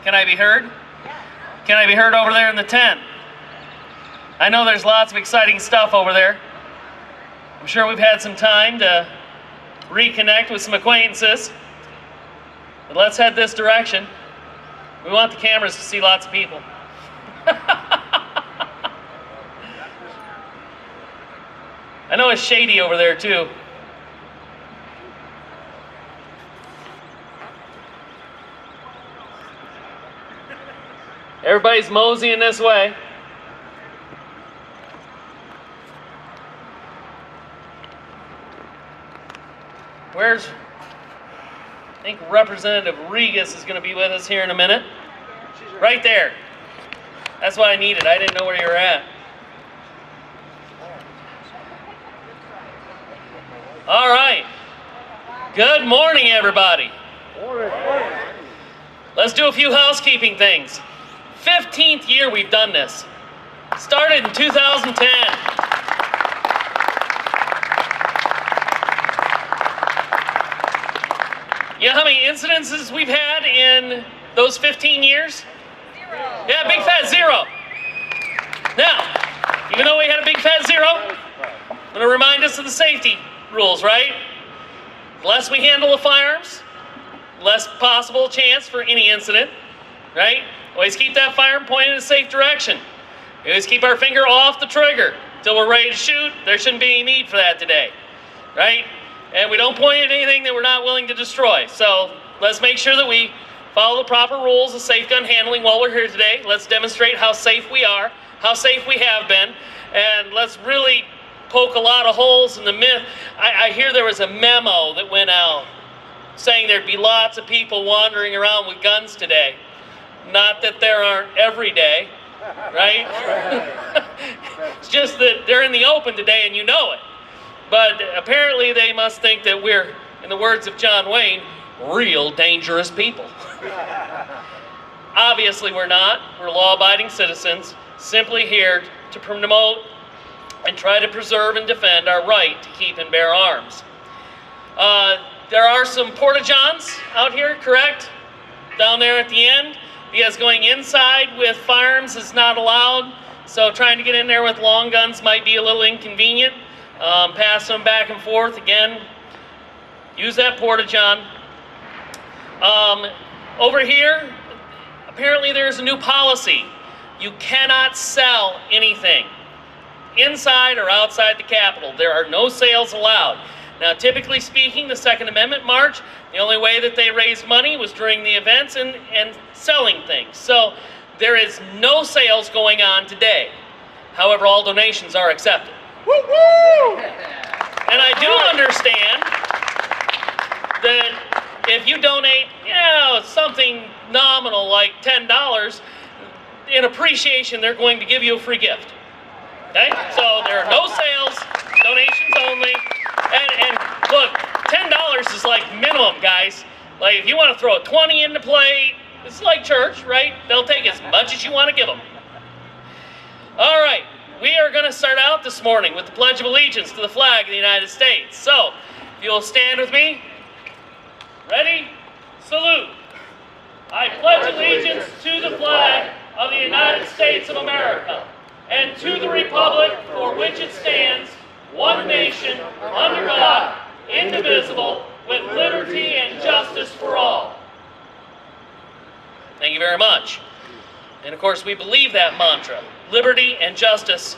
Can I be heard? Can I be heard over there in the tent? I know there's lots of exciting stuff over there. I'm sure we've had some time to reconnect with some acquaintances. But let's head this direction. We want the cameras to see lots of people. I know it's shady over there too. Everybody's moseying this way. Where's, I think Representative Rigas is going to be with us here in a minute. Right there. That's what I needed. I didn't know where you were at. All right. Good morning, everybody. Let's do a few housekeeping things. 15th year we've done this. Started in 2010. You know how many incidences we've had in those 15 years? 0. Yeah, big fat 0. Now, even though we had a big fat 0, I'm going to remind us of the safety rules, right? The less we handle the firearms, less possible chance for any incident, right? Always keep that firearm pointed in a safe direction. We always keep our finger off the trigger until we're ready to shoot. There shouldn't be any need for that today, right? And we don't point at anything that we're not willing to destroy. So let's make sure that we follow the proper rules of safe gun handling while we're here today. Let's demonstrate how safe we are, how safe we have been, and let's really poke a lot of holes in the myth. I hear there was a memo that went out saying there'd be lots of people wandering around with guns today. Not that there aren't every day, right? It's just that they're in the open today and you know it. But apparently they must think that we're, in the words of John Wayne, real dangerous people. Obviously we're not. We're law-abiding citizens, simply here to promote and try to preserve and defend our right to keep and bear arms. There are some porta-johns out here, correct? Down there at the end. Because going inside with firearms is not allowed, so trying to get in there with long guns might be a little inconvenient. Pass them back and forth. Again, use that porta-john. Over here, apparently there's a new policy. You cannot sell anything inside or outside the Capitol. There are no sales allowed. Now, typically speaking, the Second Amendment March, the only way that they raised money was during the events and selling things. So there is no sales going on today. However, all donations are accepted. Woo-woo! And I do understand that if you donate, something nominal like $10, in appreciation, they're going to give you a free gift. Okay? So there are no sales, donations only. And look, $10 is like minimum, guys. Like if you want to throw a 20 into play, it's like church, right? They'll take as much as you want to give them. All right, we are going to start out this morning with the Pledge of Allegiance to the flag of the United States. So, if you'll stand with me. Ready? Salute. I pledge allegiance to the flag of the United States of America and to the republic for which it stands, one nation, under God, indivisible, with liberty and justice for all. Thank you very much. And of course, we believe that mantra, liberty and justice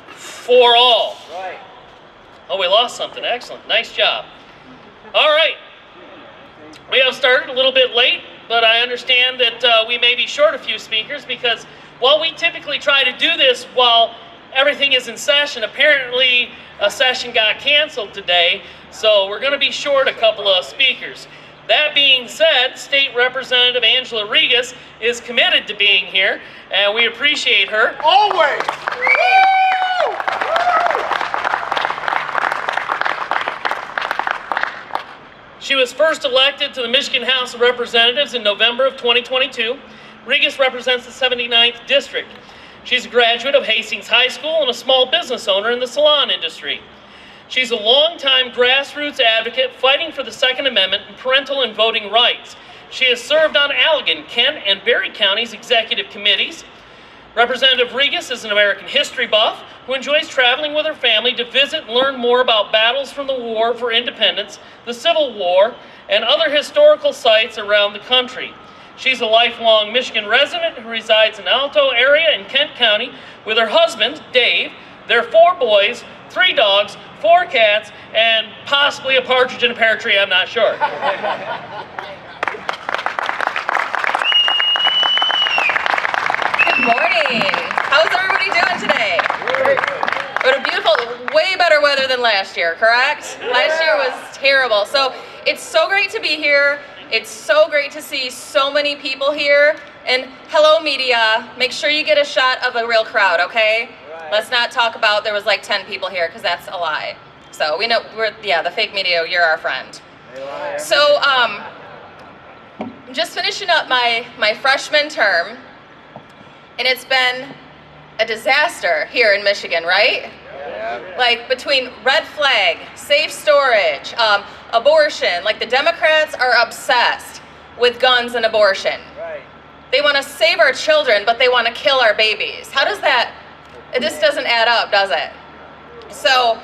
for all. Right. Oh, we lost something. Excellent. Nice job. All right. We have started a little bit late, but I understand that we may be short a few speakers because while we typically try to do this while everything is in session, apparently a session got canceled today, so we're going to be short a couple of speakers. That being said, State Representative Angela Rigas is committed to being here, and we appreciate her. Always! Woo! She was first elected to the Michigan House of Representatives in November of 2022. Rigas represents the 79th District. She's a graduate of Hastings High School and a small business owner in the salon industry. She's a longtime grassroots advocate fighting for the Second Amendment and parental and voting rights. She has served on Allegan, Kent, and Berry County's executive committees. Representative Rigas is an American history buff who enjoys traveling with her family to visit and learn more about battles from the War for Independence, the Civil War, and other historical sites around the country. She's a lifelong Michigan resident who resides in Alto area in Kent County with her husband, Dave, their 4 boys, 3 dogs, 4 cats, and possibly a partridge in a pear tree, I'm not sure. Good morning. How's everybody doing today? What a beautiful, way better weather than last year, correct? Last year was terrible. So it's so great to be here. It's so great to see so many people here. And hello, media. Make sure you get a shot of a real crowd, okay? Right. Let's not talk about there was like 10 people here, because that's a lie. So we know the fake media, you're our friend. So I'm just finishing up my freshman term, and it's been a disaster here in Michigan, right? Yeah. Like between red flag, safe storage, abortion, like the Democrats are obsessed with guns and abortion. Right. They want to save our children, but they want to kill our babies. How does that, this doesn't add up, does it? So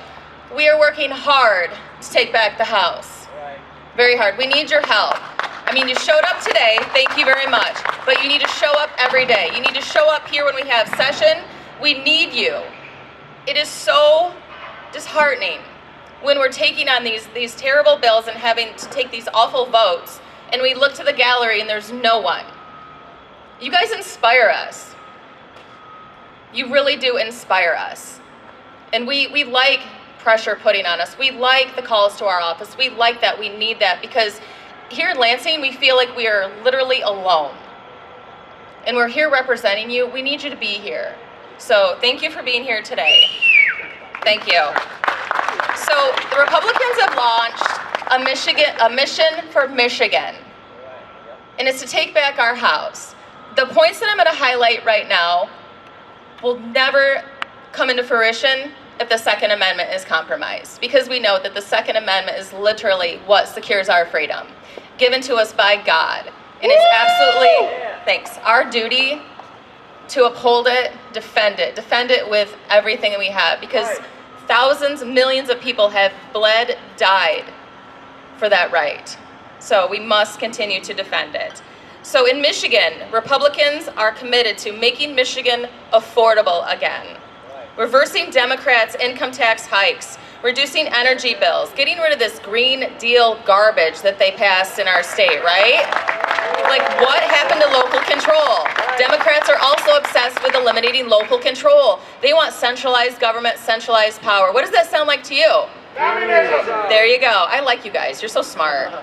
we are working hard to take back the House. Right. Very hard. We need your help. I mean, you showed up today, thank you very much, but you need to show up every day. You need to show up here when we have session. We need you. It is so disheartening when we're taking on these terrible bills and having to take these awful votes, and we look to the gallery and there's no one. You guys inspire us. You really do inspire us. And we like pressure putting on us. We like the calls to our office. We like that. We need that, because here in Lansing, we feel like we are literally alone. And we're here representing you. We need you to be here. So thank you for being here today. Thank you. So the Republicans have launched a mission for Michigan. And it's to take back our House. The points that I'm going to highlight right now will never come into fruition if the Second Amendment is compromised, because we know that the Second Amendment is literally what secures our freedom, given to us by God. And it's absolutely, thanks, our duty to uphold it, defend it with everything that we have, because thousands, millions of people have bled, died for that right. So we must continue to defend it. So in Michigan, Republicans are committed to making Michigan affordable again, reversing Democrats' income tax hikes, reducing energy bills, getting rid of this Green Deal garbage that they passed in our state, right? Like, what happened to local control? Democrats are also obsessed with eliminating local control. They want centralized government, centralized power. What does that sound like to you? There you go. I like you guys. You're so smart.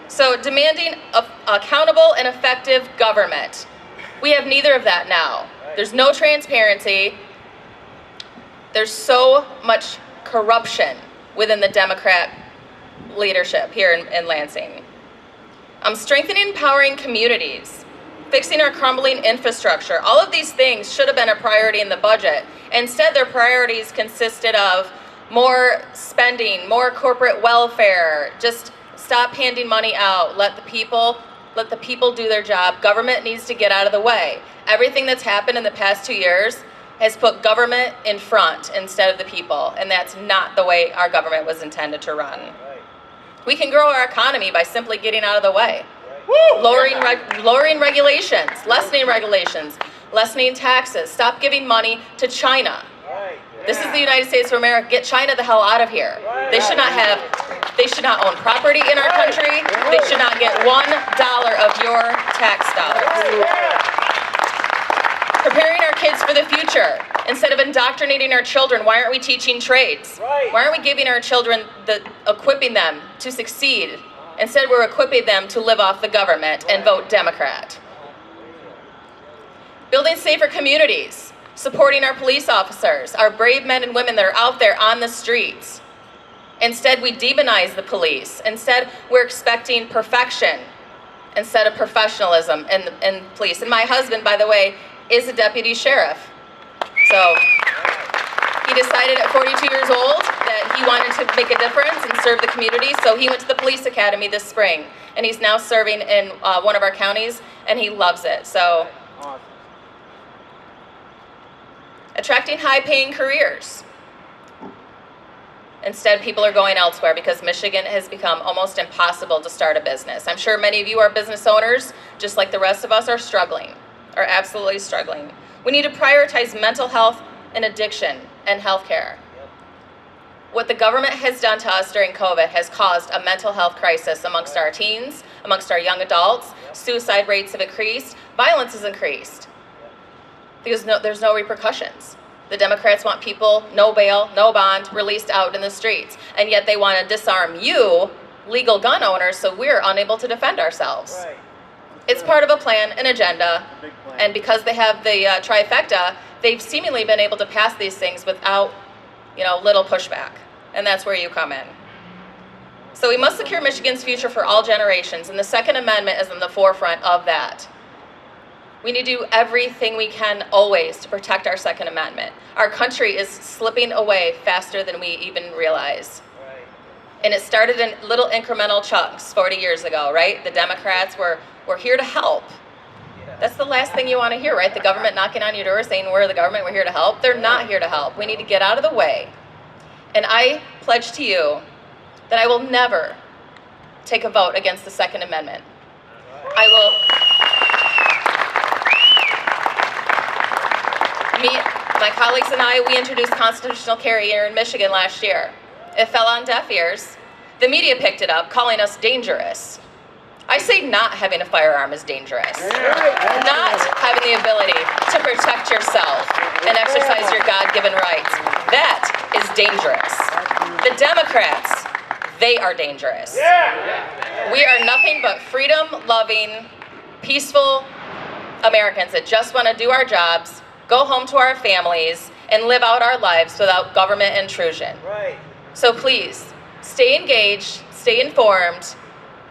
So demanding accountable and effective government. We have neither of that now. There's no transparency. There's so much corruption within the Democrat leadership here in Lansing. Strengthening and empowering communities, fixing our crumbling infrastructure. All of these things should have been a priority in the budget. Instead, their priorities consisted of more spending, more corporate welfare, just stop handing money out, let the people do their job. Government needs to get out of the way. Everything that's happened in the past 2 years has put government in front instead of the people, and that's not the way our government was intended to run. We can grow our economy by simply getting out of the way. Lowering regulations, lessening taxes, stop giving money to China. This is the United States of America. Get China the hell out of here. They should not own property in our country. They should not get $1 of your tax dollars. Preparing our kids for the future. Instead of indoctrinating our children, why aren't we teaching trades? Why aren't we giving our children, equipping them to succeed? Instead, we're equipping them to live off the government and vote Democrat. Building safer communities. Supporting our police officers, our brave men and women that are out there on the streets. Instead, we demonize the police. Instead, we're expecting perfection instead of professionalism in police. And my husband, by the way, is a deputy sheriff. So he decided at 42 years old that he wanted to make a difference and serve the community, so he went to the police academy this spring, and he's now serving in one of our counties, and he loves it. So, attracting high-paying careers. Instead, people are going elsewhere because Michigan has become almost impossible to start a business. I'm sure many of you are business owners, just like the rest of us, are struggling, are absolutely struggling. We need to prioritize mental health and addiction and healthcare. What the government has done to us during COVID has caused a mental health crisis amongst our teens, amongst our young adults. Suicide rates have increased, violence has increased because there's no repercussions. The Democrats want people, no bail, no bond, released out in the streets. And yet they want to disarm you, legal gun owners, so we're unable to defend ourselves. Right. It's part of a plan, an agenda, and because they have the trifecta, they've seemingly been able to pass these things without, little pushback. And that's where you come in. So we must secure Michigan's future for all generations, and the Second Amendment is in the forefront of that. We need to do everything we can always to protect our Second Amendment. Our country is slipping away faster than we even realize. Right. And it started in little incremental chunks 40 years ago, right? The Democrats were here to help. Yeah. That's the last thing you want to hear, right? The government knocking on your door saying, we're the government, we're here to help. They're not here to help. We need to get out of the way. And I pledge to you that I will never take a vote against the Second Amendment. I will... My colleagues and I, we introduced constitutional carry here in Michigan last year. It fell on deaf ears. The media picked it up, calling us dangerous. I say not having a firearm is dangerous. Not having the ability to protect yourself and exercise your God-given rights. That is dangerous. The Democrats, they are dangerous. We are nothing but freedom-loving, peaceful Americans that just want to do our jobs, go home to our families, and live out our lives without government intrusion. Right. So please, stay engaged, stay informed.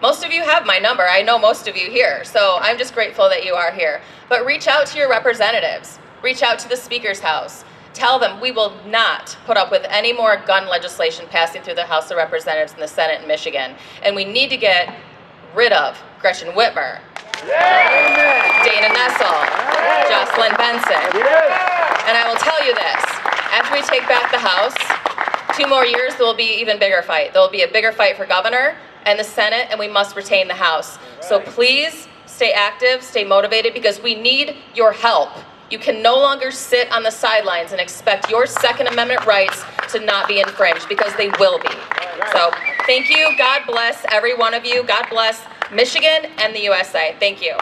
Most of you have my number. I know most of you here, so I'm just grateful that you are here. But reach out to your representatives. Reach out to the Speaker's House. Tell them we will not put up with any more gun legislation passing through the House of Representatives and the Senate in Michigan. And we need to get rid of Gretchen Whitmer, Dana Nessel, Jocelyn Benson. And I will tell you this, after we take back the House, 2 more years, there will be even bigger fight. There will be a bigger fight for governor and the Senate, and we must retain the House. So please stay active, stay motivated, because we need your help. You can no longer sit on the sidelines and expect your Second Amendment rights to not be infringed, because they will be. So thank you. God bless every one of you. God bless Michigan and the USA. Thank you.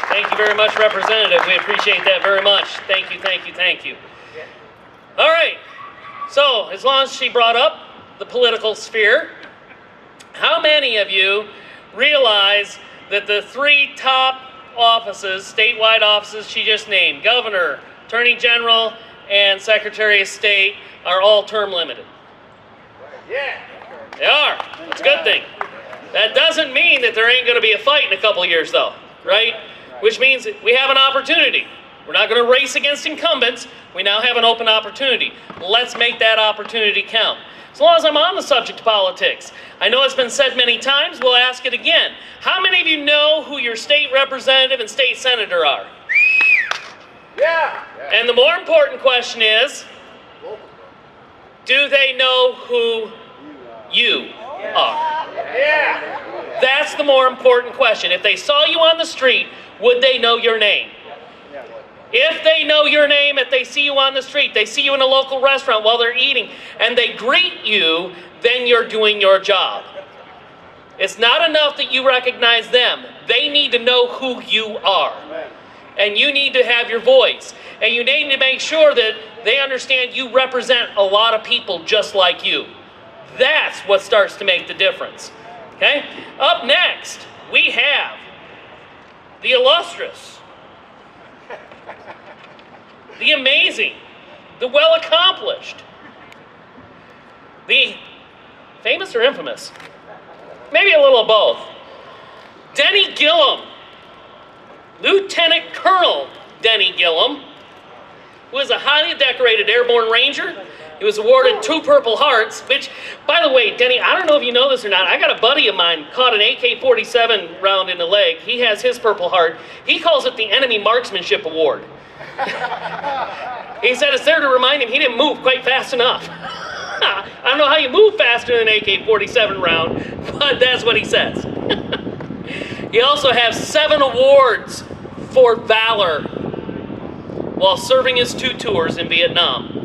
Thank you very much, Representative. We appreciate that very much. Thank you, thank you, thank you. All right. So, as long as she brought up the political sphere, how many of you realize that the 3 top offices, statewide offices she just named, Governor, Attorney General, and Secretary of State, are all term limited? Yeah. They are. That's a good thing. That doesn't mean that there ain't going to be a fight in a couple of years, though, right? Which means that we have an opportunity. We're not going to race against incumbents. We now have an open opportunity. Let's make that opportunity count. As long as I'm on the subject of politics, I know it's been said many times, we'll ask it again. How many of you know who your state representative and state senator are? Yeah. And the more important question is, do they know who you are? Yeah. That's the more important question. If they saw you on the street, would they know your name? If they know your name, if they see you on the street, they see you in a local restaurant while they're eating, and they greet you, then you're doing your job. It's not enough that you recognize them. They need to know who you are. And you need to have your voice. And you need to make sure that they understand you represent a lot of people just like you. That's what starts to make the difference. Okay? Up next, we have the illustrious, the amazing, the well-accomplished, the famous or infamous, maybe a little of both, Denny Gillum, Lieutenant Colonel Denny Gillum, who is a highly decorated airborne ranger. He was awarded 2 Purple Hearts, which, by the way, Denny, I don't know if you know this or not, I got a buddy of mine caught an AK-47 round in the leg. He has his Purple Heart. He calls it the Enemy Marksmanship Award. He said it's there to remind him he didn't move quite fast enough. I don't know how you move faster than an AK-47 round, but that's what he says. He also has 7 awards for valor while serving his 2 tours in Vietnam.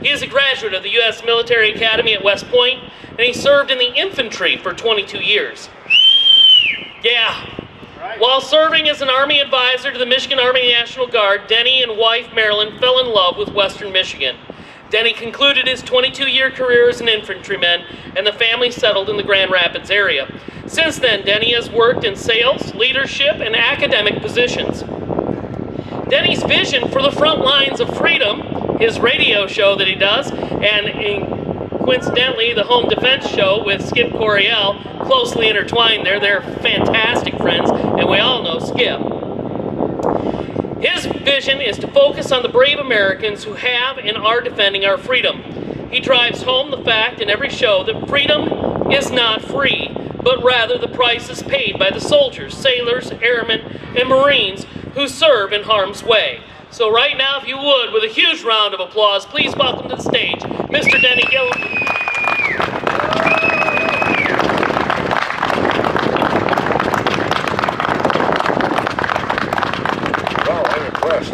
He is a graduate of the U.S. Military Academy at West Point, and he served in the infantry for 22 years. Yeah. While serving as an Army advisor to the Michigan Army National Guard, Denny and wife Marilyn fell in love with Western Michigan. Denny concluded his 22-year career as an infantryman, and the family settled in the Grand Rapids area. Since then, Denny has worked in sales, leadership, and academic positions. Denny's vision for the front lines of freedom, his radio show that he does, and coincidentally, the home defense show with Skip Coryell, closely intertwined there. They're fantastic friends, and we all know Skip. His vision is to focus on the brave Americans who have and are defending our freedom. He drives home the fact in every show that freedom is not free, but rather the price is paid by the soldiers, sailors, airmen, and Marines who serve in harm's way. So right now, if you would, with a huge round of applause, please welcome to the stage, Mr. Denny Gillum. Well, I'm impressed.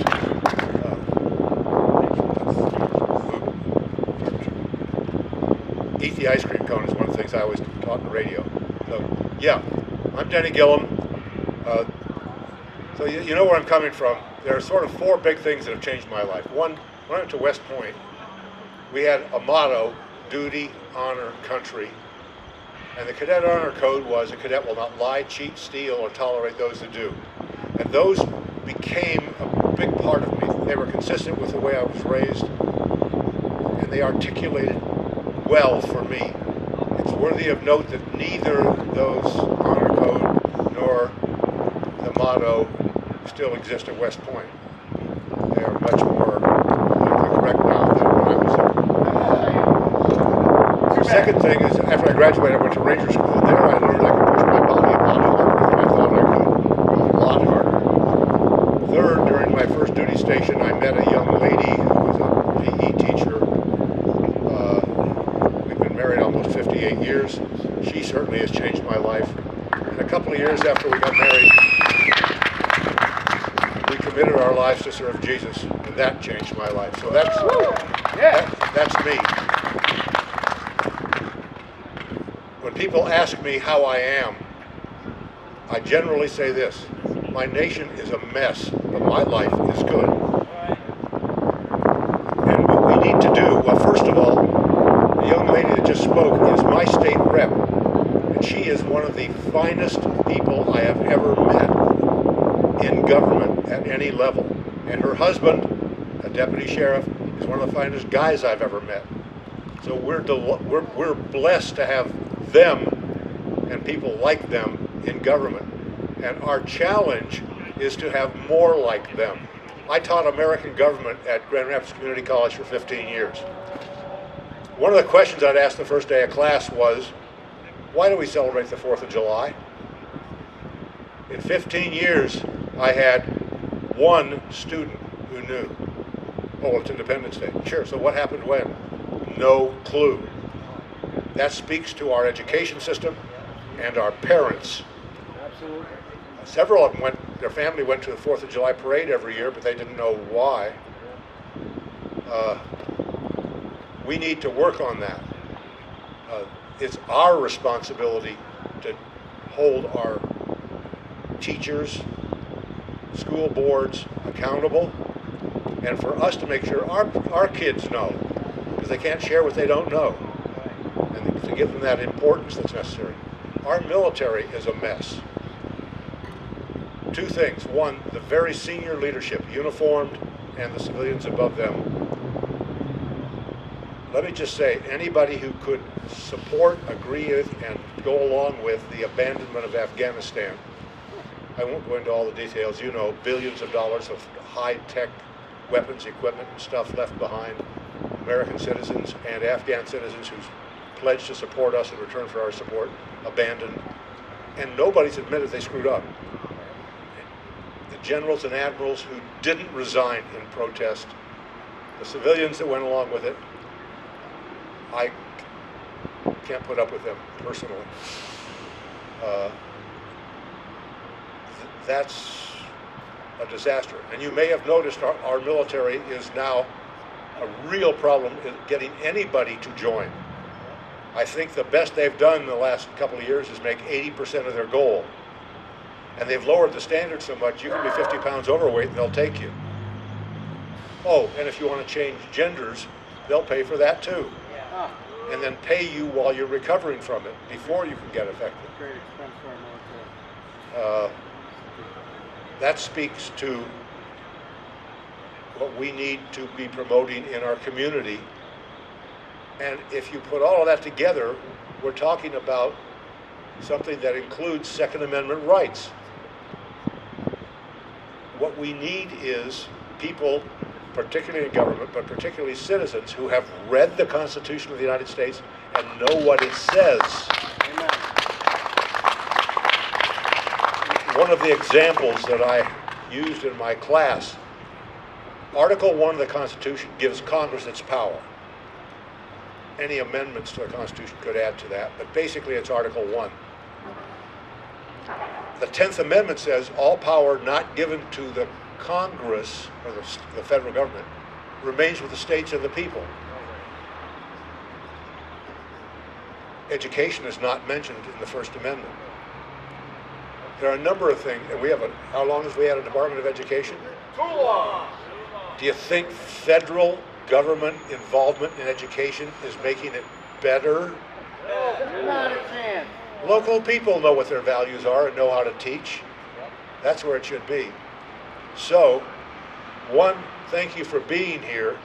Eat the ice cream cone is one of the things I always taught in the radio. So, yeah, I'm Denny Gillum. So you know where I'm coming from. There are sort of 4 big things that have changed my life. One, when I went to West Point, we had a motto, duty, honor, country. And the cadet honor code was a cadet will not lie, cheat, steal, or tolerate those who do. And those became a big part of me. They were consistent with the way I was raised, and they articulated well for me. It's worthy of note that neither those honor code nor the motto still exist at West Point. They are much more politically correct now than when I was there. The second thing is, after I graduated, I went to Ranger School. There I learned I could push my body a lot harder than I thought I could. A lot harder. Third, during my first duty station, I met a young lady who was a PE teacher. We've been married almost 58 years. She certainly has changed my life. And a couple of years after we got married, we committed our lives to serve Jesus, and that changed my life. So that's me. When people ask me how I am, I generally say this: my nation is a mess, but my life is good. And what we need to do, well, first of all, the young lady that just spoke is my state rep, and she is one of the finest people I have ever met in government at any level. And her husband, a deputy sheriff, is one of the finest guys I've ever met. So we're blessed to have them and people like them in government. And our challenge is to have more like them. I taught American government at Grand Rapids Community College for 15 years. One of the questions I'd ask the first day of class was, why do we celebrate the 4th of July? In 15 years, I had one student who knew. Oh, it's Independence Day. Sure, so what happened when? No clue. That speaks to our education system and our parents. Absolutely. Several of them their family went to the 4th of July parade every year, but they didn't know why. We need to work on that. It's our responsibility to hold our teachers, school boards accountable, and for us to make sure our kids know, because they can't share what they don't know, and to give them that importance that's necessary. Our military is a mess. 2 things. One, the very senior leadership, uniformed, and the civilians above them. Let me just say, anybody who could support, agree with, and go along with the abandonment of Afghanistan, I won't go into all the details, you know, billions of dollars of high-tech weapons, equipment, and stuff left behind. American citizens and Afghan citizens who's pledged to support us in return for our support, abandoned. And nobody's admitted they screwed up. The generals and admirals who didn't resign in protest, the civilians that went along with it, I can't put up with them personally. That's a disaster. And you may have noticed our military is now a real problem in getting anybody to join. I think the best they've done in the last couple of years is make 80% of their goal. And they've lowered the standard so much, you can be 50 pounds overweight and they'll take you. Oh, and if you want to change genders, they'll pay for that too. And then pay you while you're recovering from it before you can get affected. Great expense for our military. That speaks to what we need to be promoting in our community. And if you put all of that together, we're talking about something that includes Second Amendment rights. What we need is people, particularly in government, but particularly citizens, who have read the Constitution of the United States and know what it says. Amen. One of the examples that I used in my class, Article 1 of the Constitution gives Congress its power. Any amendments to the Constitution could add to that, but basically it's Article 1. The 10th Amendment says all power not given to the Congress, or the federal government, remains with the states and the people. Education is not mentioned in the First Amendment. There are a number of things, and we have how long has we had a Department of Education? Too long. Do you think federal government involvement in education is making it better? Not a chance. Local people know what their values are and know how to teach. That's where it should be. So, one, thank you for being here.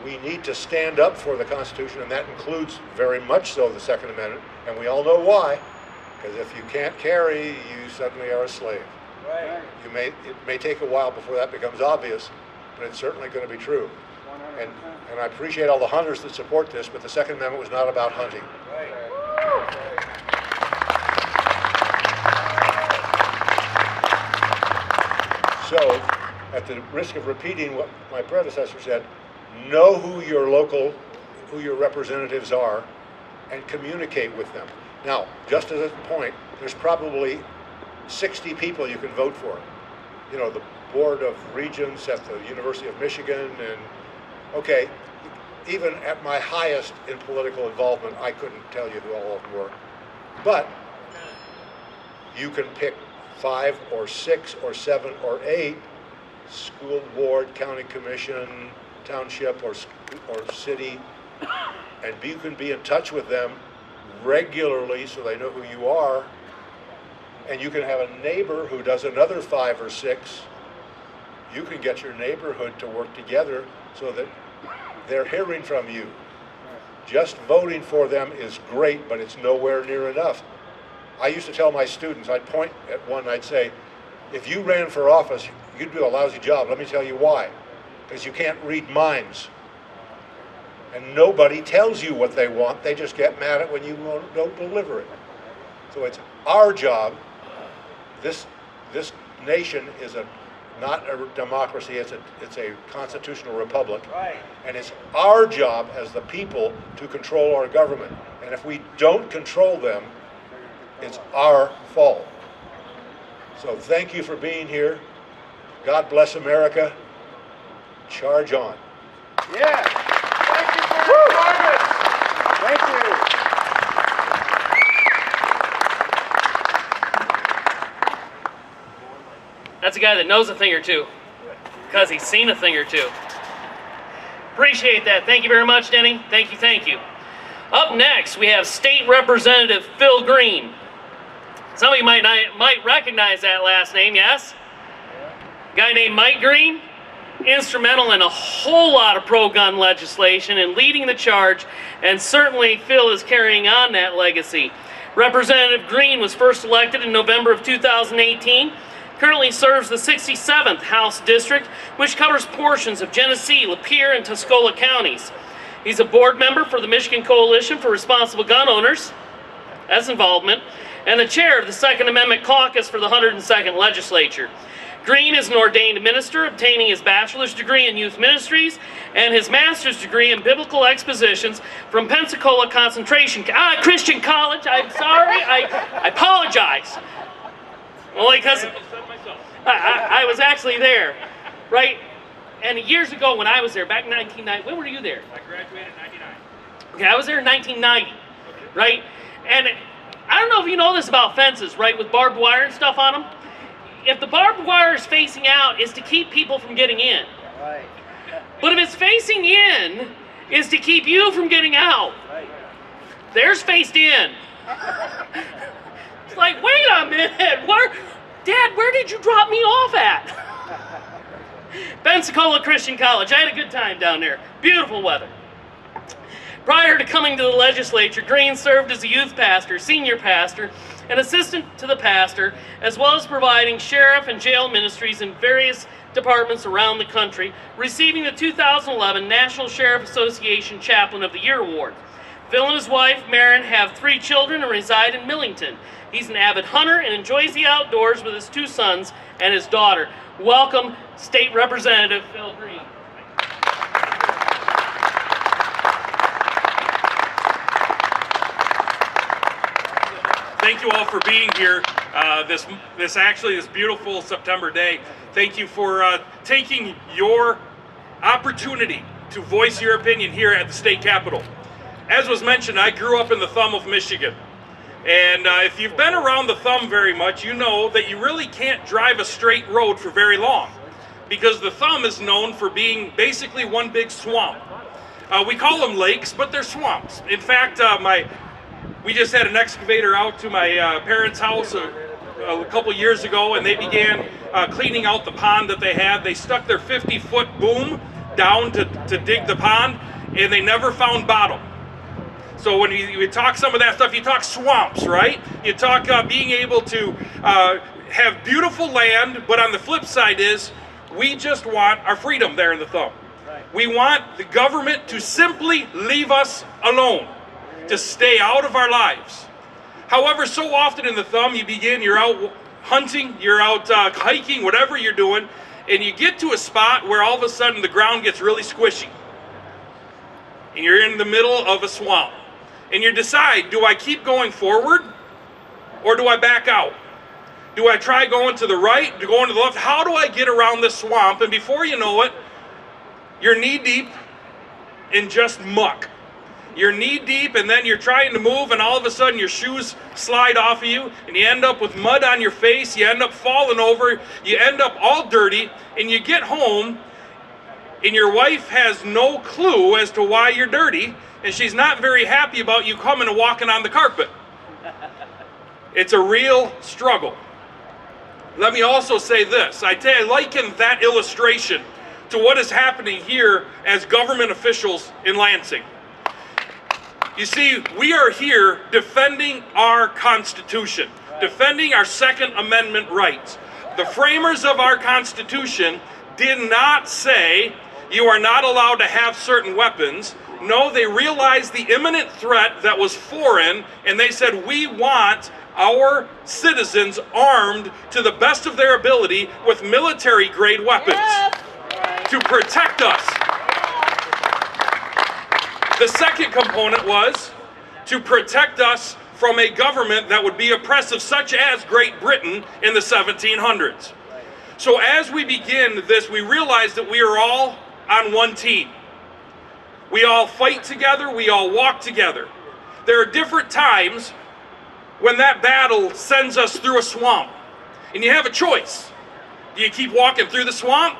We need to stand up for the Constitution, and that includes very much so the Second Amendment, and we all know why. Because if you can't carry, you suddenly are a slave. Right. It may take a while before that becomes obvious, but it's certainly going to be true. 100%. And I appreciate all the hunters that support this, but the Second Amendment was not about hunting. So, at the risk of repeating what my predecessor said, know who your representatives are, and communicate with them. Now, just as a point, there's probably 60 people you can vote for. You know, the Board of Regents at the University of Michigan, and okay, even at my highest in political involvement, I couldn't tell you who all of them were. But you can pick 5 or 6 or 7 or 8 school board, county commission, township, or city, and you can be in touch with them regularly so they know who you are, and you can have a neighbor who does another 5 or 6. You can get your neighborhood to work together so that they're hearing from you. Just voting for them is great, but it's nowhere near enough. I used to tell my students, I'd point at one, I'd say, if you ran for office, you'd do a lousy job. Let me tell you why. Because you can't read minds. And nobody tells you what they want. They just get mad at when you don't deliver it. So it's our job. This nation is not a democracy. It's a constitutional republic. Right. And it's our job as the people to control our government. And if we don't control them, it's our fault. So thank you for being here. God bless America. Charge on. Yeah. Thank you for your service. Thank you. That's a guy that knows a thing or two, because he's seen a thing or two. Appreciate that. Thank you very much, Denny. Thank you, thank you. Up next, we have State Representative Phil Green. Some of you might recognize that last name, yes? A guy named Mike Green, instrumental in a whole lot of pro-gun legislation and leading the charge, and certainly Phil is carrying on that legacy. Representative Green was first elected in November of 2018 Currently serves the 67th House District, which covers portions of Genesee, Lapeer, and Tuscola counties. He's a board member for the Michigan Coalition for Responsible Gun Owners, as involvement, and the chair of the Second Amendment Caucus for the 102nd Legislature. Green is an ordained minister, obtaining his bachelor's degree in youth ministries and his master's degree in biblical expositions from Pensacola Christian College. I'm sorry, I apologize. Only because I was actually there, right? And years ago when I was there, back in 1990, when were you there? I graduated in 99. Okay, I was there in 1990, right? And I don't know if you know this about fences, right, with barbed wire and stuff on them. If the barbed wire is facing out, it's to keep people from getting in. Right. But if it's facing in, it's to keep you from getting out. Right. Theirs faced in. It's like, wait a minute, Dad, where did you drop me off at? Pensacola Christian College. I had a good time down there. Beautiful weather. Prior to coming to the legislature, Green served as a youth pastor, senior pastor, and assistant to the pastor, as well as providing sheriff and jail ministries in various departments around the country, receiving the 2011 National Sheriff Association Chaplain of the Year Award. Phil and his wife, Maren, have 3 children and reside in Millington. He's an avid hunter and enjoys the outdoors with his 2 sons and his daughter. Welcome, State Representative Phil Green. Thank you all for being here this beautiful September day. Thank you for taking your opportunity to voice your opinion here at the state capitol. As was mentioned, I grew up in the thumb of Michigan. And if you've been around the thumb very much, you know that you really can't drive a straight road for very long, because the thumb is known for being basically one big swamp. We call them lakes, but they're swamps. In fact, we just had an excavator out to my parents' house a couple years ago, and they began cleaning out the pond that they had. They stuck their 50-foot boom down to dig the pond, and they never found bottom. So when you talk some of that stuff, you talk swamps, right? You talk being able to have beautiful land, but on the flip side is we just want our freedom there in the thumb. We want the government to simply leave us alone, to stay out of our lives. However, so often in the thumb, you're out hunting, you're out hiking, whatever you're doing, and you get to a spot where all of a sudden the ground gets really squishy. And you're in the middle of a swamp. And you decide, do I keep going forward or do I back out? Do I try going to the right, going to the left? How do I get around this swamp? And before you know it, you're knee deep in just muck. You're knee deep, and then you're trying to move, and all of a sudden your shoes slide off of you, and you end up with mud on your face, you end up falling over, you end up all dirty, and you get home, and your wife has no clue as to why you're dirty, and she's not very happy about you coming and walking on the carpet. It's a real struggle. Let me also say this. I liken that illustration to what is happening here as government officials in Lansing. You see, we are here defending our Constitution, defending our Second Amendment rights. The framers of our Constitution did not say you are not allowed to have certain weapons. No, they realized the imminent threat that was foreign, and they said, we want our citizens armed to the best of their ability with military-grade weapons to protect us. The second component was to protect us from a government that would be oppressive, such as Great Britain in the 1700s. So as we begin this, we realize that we are all on one team. We all fight together, we all walk together. There are different times when that battle sends us through a swamp, and you have a choice. Do you keep walking through the swamp,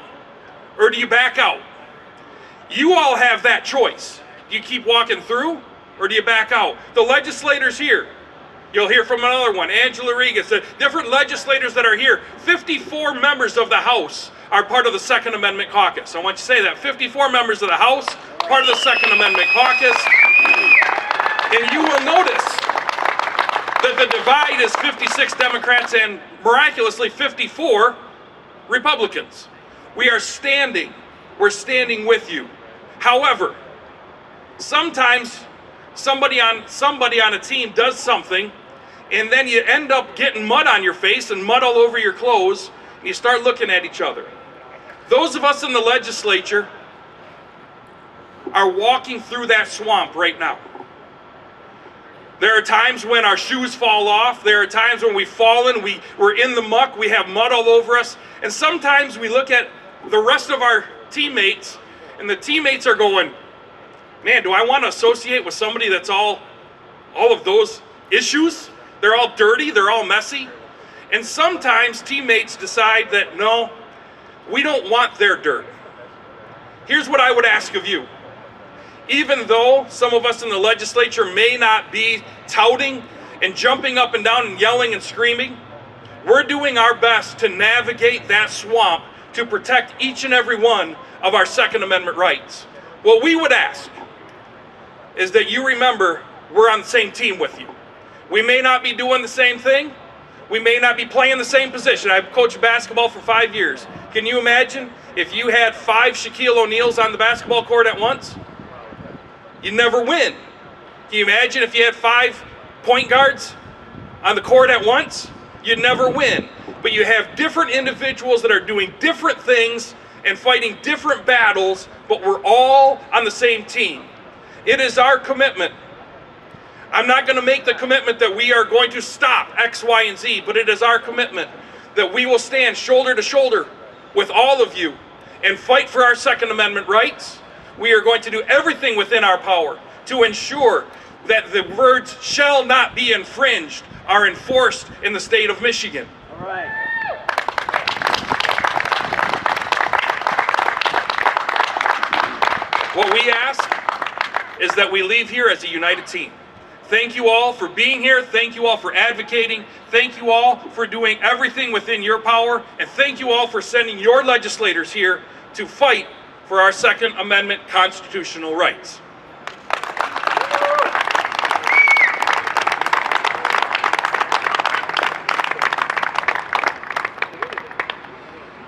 or do you back out? You all have that choice. Do you keep walking through, or do you back out? The legislators here, you'll hear from another one, Angela Rigas, the different legislators that are here. 54 members of the House are part of the Second Amendment Caucus. I want you to say that. 54 members of the House, part of the Second Amendment Caucus. And you will notice that the divide is 56 Democrats and miraculously 54 Republicans. We are standing. We're standing with you. However, sometimes somebody on a team does something, and then you end up getting mud on your face and mud all over your clothes, and you start looking at each other. Those of us in the legislature are walking through that swamp right now. There are times when our shoes fall off. There are times when we've fallen, we're in the muck, we have mud all over us. And sometimes we look at the rest of our teammates, and the teammates are going, man, do I want to associate with somebody that's all of those issues? They're all dirty, they're all messy. And sometimes teammates decide that, no, we don't want their dirt. Here's what I would ask of you. Even though some of us in the legislature may not be touting and jumping up and down and yelling and screaming, we're doing our best to navigate that swamp to protect each and every one of our Second Amendment rights. What we would ask is that you remember we're on the same team with you. We may not be doing the same thing. We may not be playing the same position. I've coached basketball for 5 years. Can you imagine if you had 5 Shaquille O'Neals on the basketball court at once? You'd never win. Can you imagine if you had 5 point guards on the court at once? You'd never win. But you have different individuals that are doing different things and fighting different battles, but we're all on the same team. It is our commitment. I'm not going to make the commitment that we are going to stop X, Y, and Z, but it is our commitment that we will stand shoulder to shoulder with all of you and fight for our Second Amendment rights. We are going to do everything within our power to ensure that the words "shall not be infringed" are enforced in the state of Michigan. All right. What we ask is that we leave here as a united team. Thank you all for being here. Thank you all for advocating. Thank you all for doing everything within your power. And thank you all for sending your legislators here to fight for our Second Amendment constitutional rights.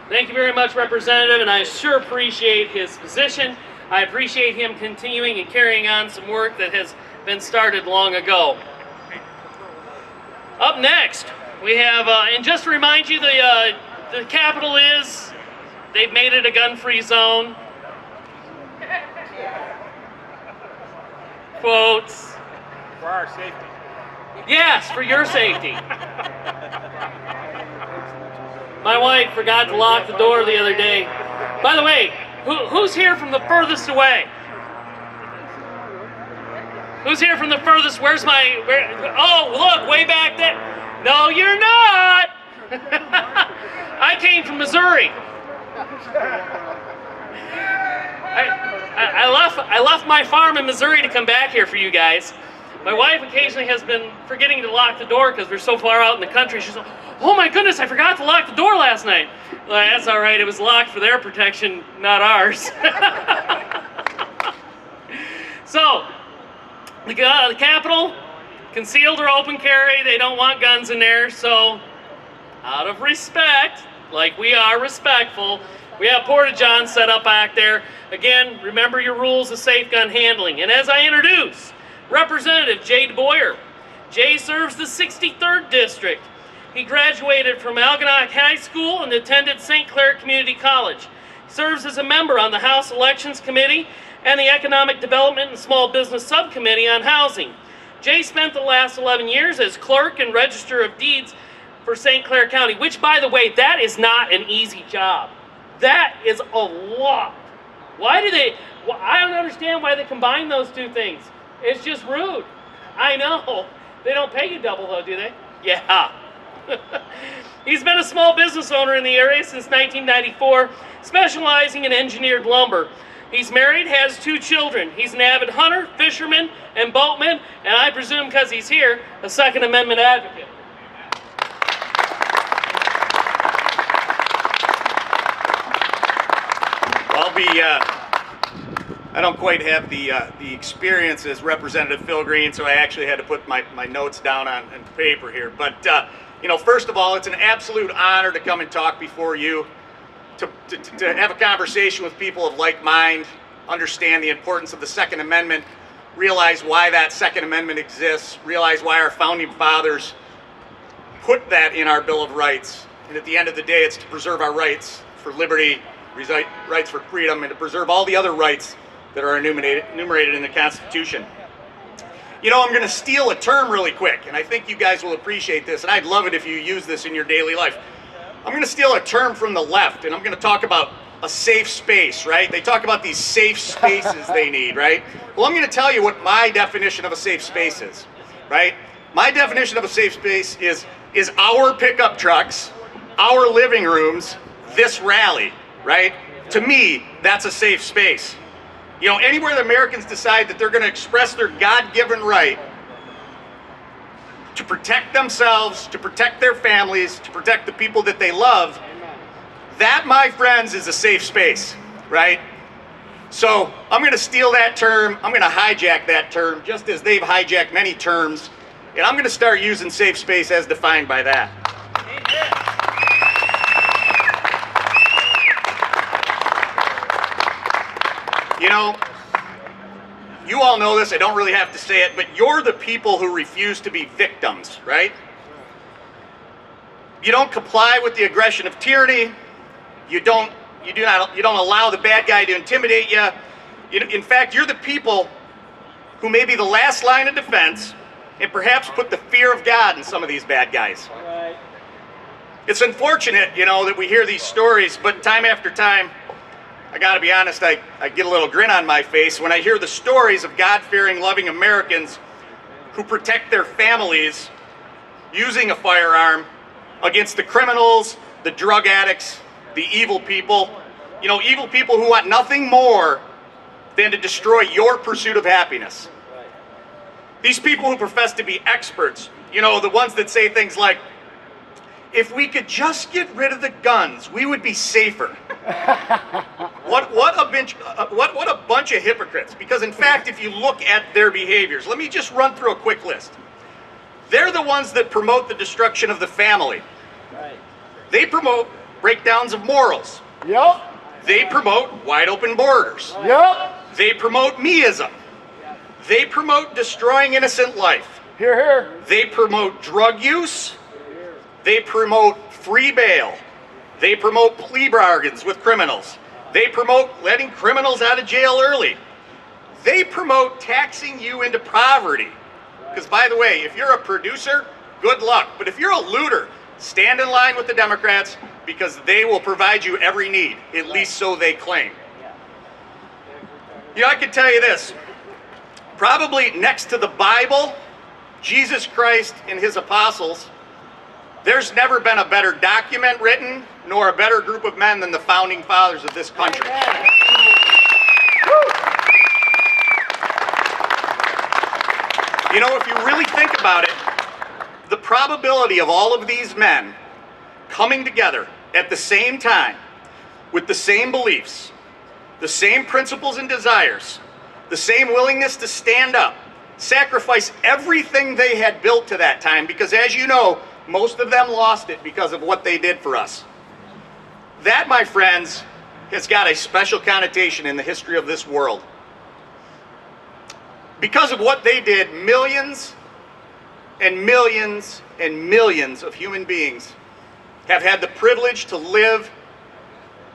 Thank you very much, Representative, and I sure appreciate his position. I appreciate him continuing and carrying on some work that has been started long ago. Up next, we have, and just to remind you, the Capitol is, they've made it a gun-free zone. Quotes. For our safety. Yes, for your safety. My wife forgot to lock the door the other day. By the way, who's here from the furthest away? Who's here from the furthest? Oh, look, way back there. No, you're not. I came from Missouri. I left my farm in Missouri to come back here for you guys. My wife occasionally has been forgetting to lock the door because we're so far out in the country. She's like, oh my goodness, I forgot to lock the door last night. Well, that's all right. It was locked for their protection, not ours. So, the Capitol, concealed or open carry, they don't want guns in there. So, out of respect, like we are respectful, we have porta-johns set up back there. Again, remember your rules of safe gun handling. And as I introduce Representative Jay DeBoyer, Jay serves the 63rd District. He graduated from Algonac High School and attended St. Clair Community College. He serves as a member on the House Elections Committee and the Economic Development and Small Business Subcommittee on Housing. Jay spent the last 11 years as clerk and register of deeds for St. Clair County, which, by the way, that is not an easy job. That is a lot. Why do they? Well, I don't understand why they combine those two things. It's just rude. I know. They don't pay you double, though, do they? Yeah. He's been a small business owner in the area since 1994, specializing in engineered lumber. He's married, has 2 children. He's an avid hunter, fisherman, and boatman, and I presume because he's here, a Second Amendment advocate. I don't quite have the experience as Representative Phil Green, so I actually had to put my notes down on paper here. But you know, first of all, it's an absolute honor to come and talk before you, to have a conversation with people of like mind, understand the importance of the Second Amendment, realize why that Second Amendment exists, realize why our founding fathers put that in our Bill of Rights. And at the end of the day, it's to preserve our rights for liberty, rights for freedom, and to preserve all the other rights that are enumerated in the Constitution. You know, I'm going to steal a term really quick, and I think you guys will appreciate this, and I'd love it if you use this in your daily life. I'm going to steal a term from the left, and I'm going to talk about a safe space, right? They talk about these safe spaces they need, right? Well, I'm going to tell you what my definition of a safe space is, right? My definition of a safe space is our pickup trucks, our living rooms, this rally, right? To me, that's a safe space. You know, anywhere the Americans decide that they're going to express their God-given right to protect themselves, to protect their families, to protect the people that they love, that, my friends, is a safe space, right? So I'm going to steal that term. I'm going to hijack that term, just as they've hijacked many terms, and I'm going to start using safe space as defined by that. You know, you all know this, I don't really have to say it, but you're the people who refuse to be victims, right? You don't comply with the aggression of tyranny. You don't allow the bad guy to intimidate you. In fact, you're the people who may be the last line of defense and perhaps put the fear of God in some of these bad guys. It's unfortunate, you know, that we hear these stories, but time after time, I gotta be honest, I get a little grin on my face when I hear the stories of God-fearing, loving Americans who protect their families using a firearm against the criminals, the drug addicts, the evil people. You know, evil people who want nothing more than to destroy your pursuit of happiness. These people who profess to be experts, you know, the ones that say things like, if we could just get rid of the guns, we would be safer. What a bunch of hypocrites. Because in fact, if you look at their behaviors, let me just run through a quick list. They're the ones that promote the destruction of the family. Right. They promote breakdowns of morals. Yep. They promote wide open borders. Yep. They promote meism. They promote destroying innocent life. Here, here. They promote drug use. They promote free bail. They promote plea bargains with criminals. They promote letting criminals out of jail early. They promote taxing you into poverty. Because by the way, if you're a producer, good luck. But if you're a looter, stand in line with the Democrats because they will provide you every need, at least so they claim. You know, I can tell you this. Probably next to the Bible, Jesus Christ and his apostles, there's never been a better document written, nor a better group of men than the founding fathers of this country. You know, if you really think about it, the probability of all of these men coming together at the same time, with the same beliefs, the same principles and desires, the same willingness to stand up, sacrifice everything they had built to that time, because as you know, most of them lost it because of what they did for us. That, my friends, has got a special connotation in the history of this world. Because of what they did, millions and millions and millions of human beings have had the privilege to live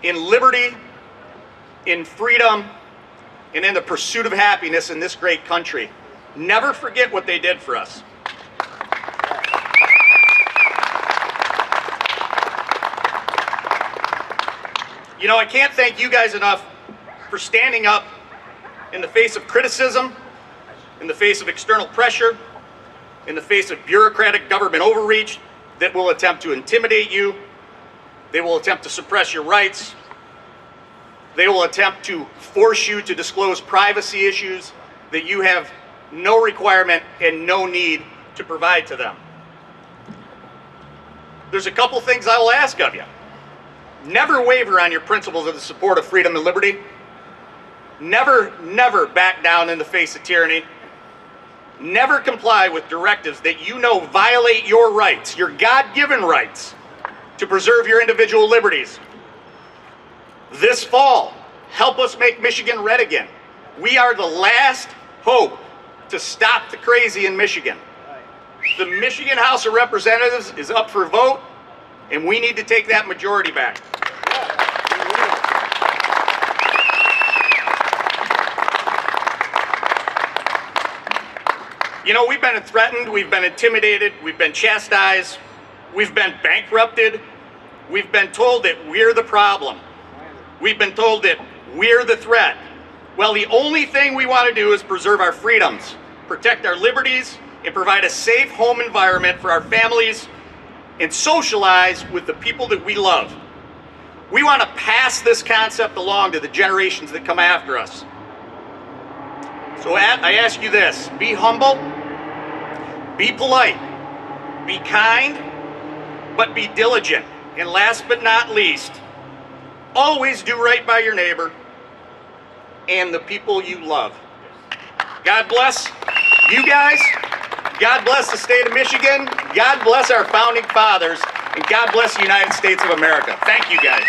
in liberty, in freedom, and in the pursuit of happiness in this great country. Never forget what they did for us. You know, I can't thank you guys enough for standing up in the face of criticism, in the face of external pressure, in the face of bureaucratic government overreach that will attempt to intimidate you. They will attempt to suppress your rights. They will attempt to force you to disclose privacy issues that you have no requirement and no need to provide to them. There's a couple things I will ask of you. Never waver on your principles of the support of freedom and liberty. Never, never back down in the face of tyranny. Never comply with directives that you know violate your rights, your God-given rights, to preserve your individual liberties. This fall, help us make Michigan red again. We are the last hope to stop the crazy in Michigan. The Michigan House of Representatives is up for vote, and we need to take that majority back. You know, we've been threatened, we've been intimidated, we've been chastised, we've been bankrupted, we've been told that we're the problem. We've been told that we're the threat. Well, the only thing we want to do is preserve our freedoms, protect our liberties, and provide a safe home environment for our families and socialize with the people that we love. We want to pass this concept along to the generations that come after us. So I ask you this, be humble, be polite, be kind, but be diligent. And last but not least, always do right by your neighbor and the people you love. God bless you guys. God bless the state of Michigan. God bless our founding fathers. And God bless the United States of America. Thank you guys.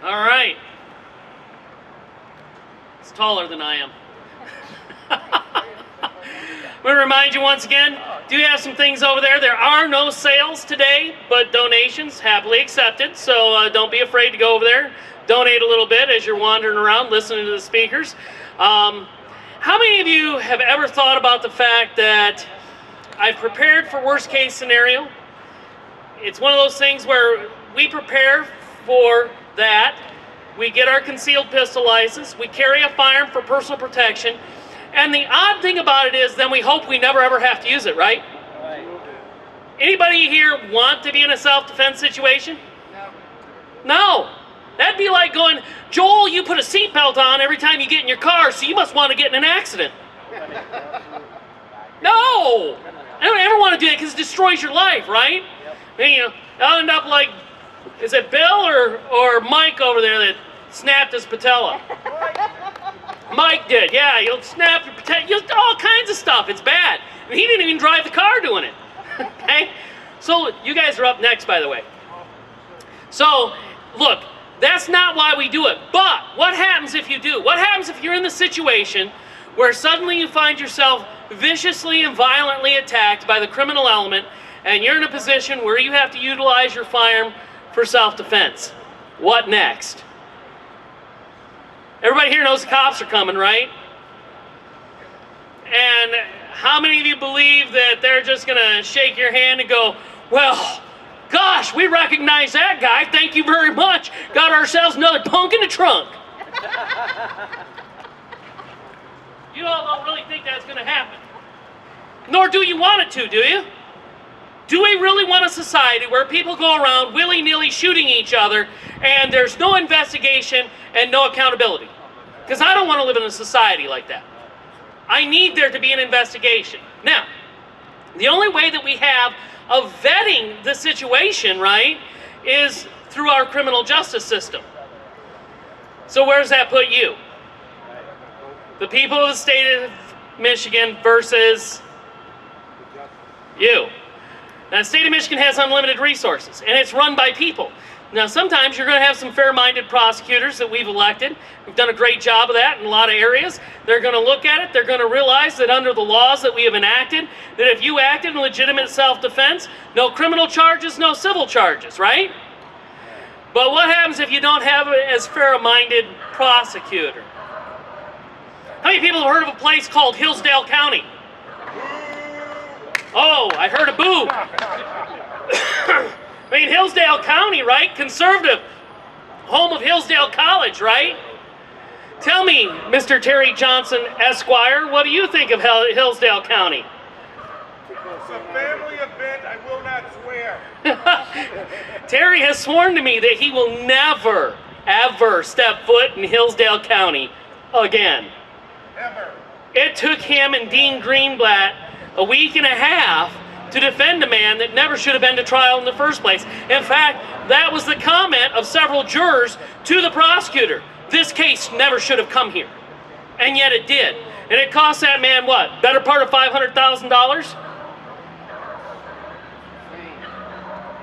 All right. It's taller than I am. I'm going to remind you once again, do have some things over there. There are no sales today, but donations happily accepted. So don't be afraid to go over there. Donate a little bit as you're wandering around listening to the speakers. How many of you have ever thought about the fact that I've prepared for worst case scenario? It's one of those things where we prepare for that. We get our concealed pistol license. We carry a firearm for personal protection. And the odd thing about it is then we hope we never ever have to use it, right? Anybody here want to be in a self-defense situation? No. That'd be like going, Joel, you put a seatbelt on every time you get in your car, so you must want to get in an accident. No. I don't ever want to do that because it destroys your life, right? I mean, you know, I'll end up like, is it Bill or Mike over there that snapped his patella? Mike did, yeah. You'll snap your patella, all kinds of stuff. It's bad. And he didn't even drive the car doing it. Okay? So you guys are up next, by the way. So, look, that's not why we do it. But what happens if you do? What happens if you're in the situation where suddenly you find yourself viciously and violently attacked by the criminal element and you're in a position where you have to utilize your firearm for self-defense? What next? Everybody here knows the cops are coming, right? And how many of you believe that they're just going to shake your hand and go, well, gosh, we recognize that guy. Thank you very much. Got ourselves another punk in the trunk. You all don't really think that's going to happen. Nor do you want it to, do you? Do we really want a society where people go around willy-nilly shooting each other and there's no investigation and no accountability? Because I don't want to live in a society like that. I need there to be an investigation. Now, the only way that we have of vetting the situation, right, is through our criminal justice system. So where does that put you? The people of the state of Michigan versus you. Now, the state of Michigan has unlimited resources, and it's run by people. Now, sometimes you're going to have some fair-minded prosecutors that we've elected. We've done a great job of that in a lot of areas. They're going to look at it. They're going to realize that under the laws that we have enacted, that if you acted in legitimate self-defense, no criminal charges, no civil charges, right? But what happens if you don't have as fair-minded prosecutor? How many people have heard of a place called Hillsdale County? Oh, I heard a boo. I mean, Hillsdale County, right? Conservative. Home of Hillsdale College, right? Tell me, Mr. Terry Johnson, Esquire, what do you think of Hillsdale County? It's a family event, I will not swear. Terry has sworn to me that he will never, ever step foot in Hillsdale County again. Ever. It took him and Dean Greenblatt a week and a half to defend a man that never should have been to trial in the first place. In fact, that was the comment of several jurors to the prosecutor. This case never should have come here. And yet it did. And it cost that man what? Better part of $500,000?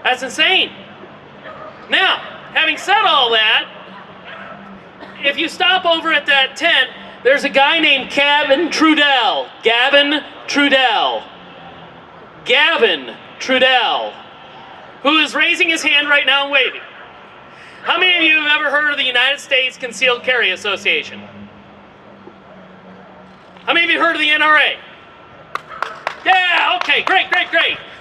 That's insane. Now, having said all that, if you stop over at that tent, there's a guy named Gavin Trudell. Gavin Trudell. Gavin Trudell, who is raising his hand right now and waving. How many of you have ever heard of the United States Concealed Carry Association? How many of you heard of the NRA? Yeah, okay, great.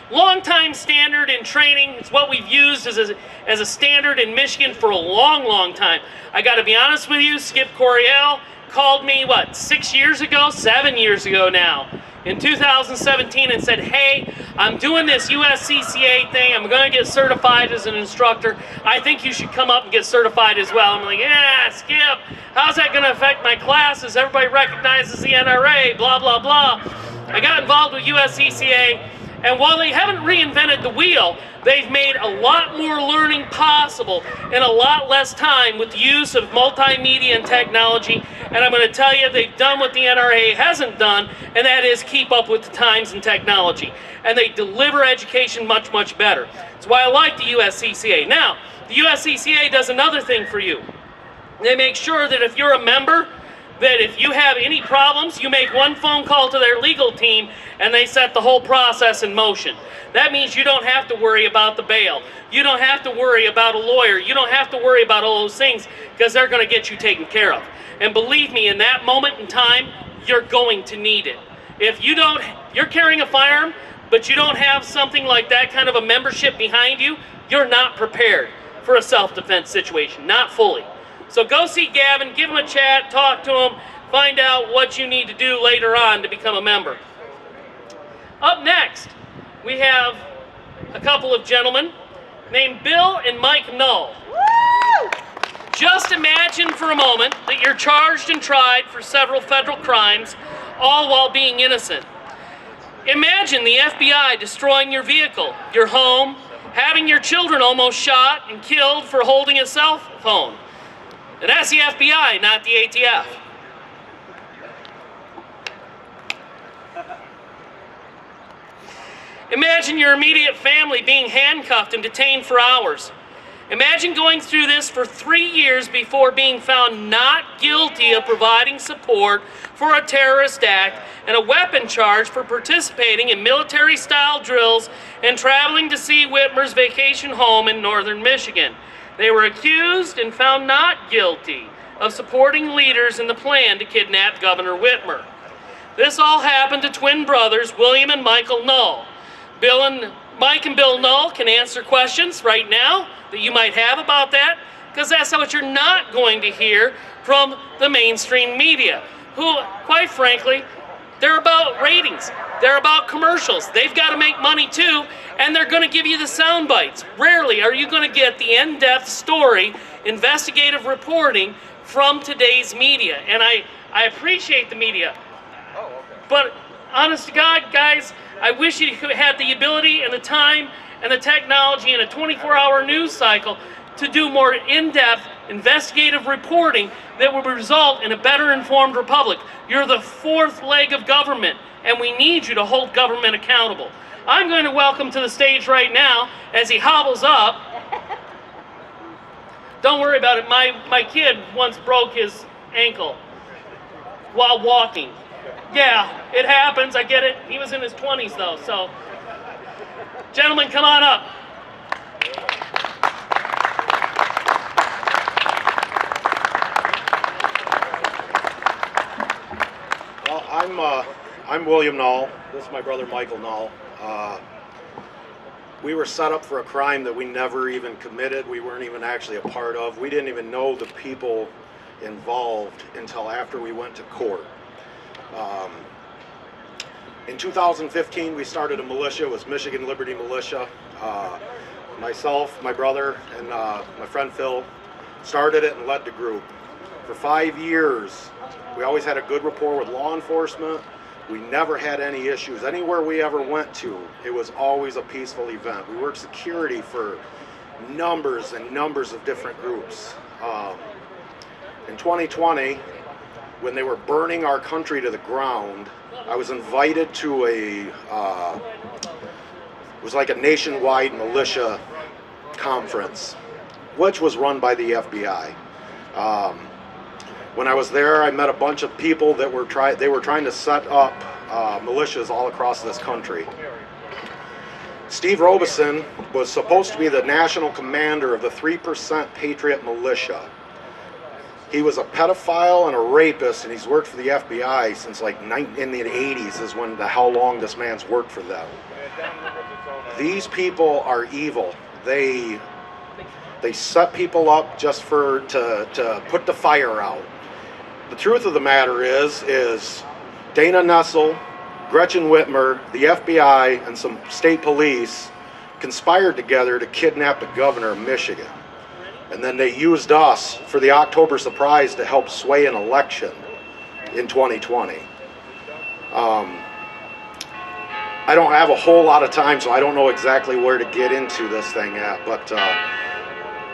Long-time standard in training. It's what we've used as a standard in Michigan for a long time. I got to be honest with you, Skip Coryell called me, 7 years ago now, in 2017 and said, hey, I'm doing this USCCA thing. I'm going to get certified as an instructor. I think you should come up and get certified as well. I'm like, yeah, Skip, how's that going to affect my classes? Everybody recognizes the NRA, blah, blah, blah. I got involved with USCCA. And while they haven't reinvented the wheel, they've made a lot more learning possible in a lot less time with the use of multimedia and technology. And I'm going to tell you, they've done what the NRA hasn't done, and that is keep up with the times and technology. And they deliver education much better. That's why I like the USCCA. Now, the USCCA does another thing for you. They make sure that if you're a member, that if you have any problems, you make one phone call to their legal team and they set the whole process in motion. That means you don't have to worry about the bail. You don't have to worry about a lawyer. You don't have to worry about all those things because they're going to get you taken care of. And believe me, in that moment in time, you're going to need it. If you're carrying a firearm, but you don't have something like that kind of a membership behind you, you're not prepared for a self-defense situation, not fully. So go see Gavin, give him a chat, talk to him, find out what you need to do later on to become a member. Up next, we have a couple of gentlemen named Bill and Mike Null. Woo! Just imagine for a moment that you're charged and tried for several federal crimes, all while being innocent. Imagine the FBI destroying your vehicle, your home, having your children almost shot and killed for holding a cell phone. And that's the FBI, not the ATF. Imagine your immediate family being handcuffed and detained for hours. Imagine going through this for 3 years before being found not guilty of providing support for a terrorist act and a weapon charge for participating in military-style drills and traveling to see Whitmer's vacation home in northern Michigan. They were accused and found not guilty of supporting leaders in the plan to kidnap Governor Whitmer. This all happened to twin brothers, William and Michael Null. Mike and Bill Null can answer questions right now that you might have about that, because that's what you're not going to hear from the mainstream media, who, quite frankly, they're about ratings. They're about commercials. They've got to make money too, and they're going to give you the sound bites. Rarely are you going to get the in-depth story, investigative reporting from today's media. And I appreciate the media. Oh, okay. But honest to God, guys, I wish you had the ability and the time and the technology and a 24-hour news cycle to do more in-depth investigative reporting that would result in a better informed republic. You're the fourth leg of government, and we need you to hold government accountable. I'm going to welcome to the stage right now, as he hobbles up. Don't worry about it. My kid once broke his ankle while walking. Yeah, it happens. I get it. He was in his 20s, though. So, gentlemen, come on up. Well, I'm William Null. This is my brother Michael Null. We were set up for a crime that we never even committed. We weren't even actually a part of. We didn't even know the people involved until after we went to court. In 2015, we started a militia. It was Michigan Liberty Militia. Myself, my brother, and my friend Phil started it and led the group. For 5 years, we always had a good rapport with law enforcement. We never had any issues. Anywhere we ever went to, it was always a peaceful event. We worked security for numbers and numbers of different groups. In 2020, when they were burning our country to the ground, I was invited to it was like a nationwide militia conference, which was run by the FBI. When I was there, I met a bunch of people that were trying to set up militias all across this country. Steve Robeson was supposed to be the national commander of the 3% Patriot Militia. He was a pedophile and a rapist, and he's worked for the FBI since like in the 80s is when how long this man's worked for them. These people are evil. They set people up just to put the fire out. The truth of the matter is Dana Nessel, Gretchen Whitmer, the FBI, and some state police conspired together to kidnap the governor of Michigan. And then they used us for the October surprise to help sway an election in 2020. I don't have a whole lot of time, so I don't know exactly where to get into this thing at, but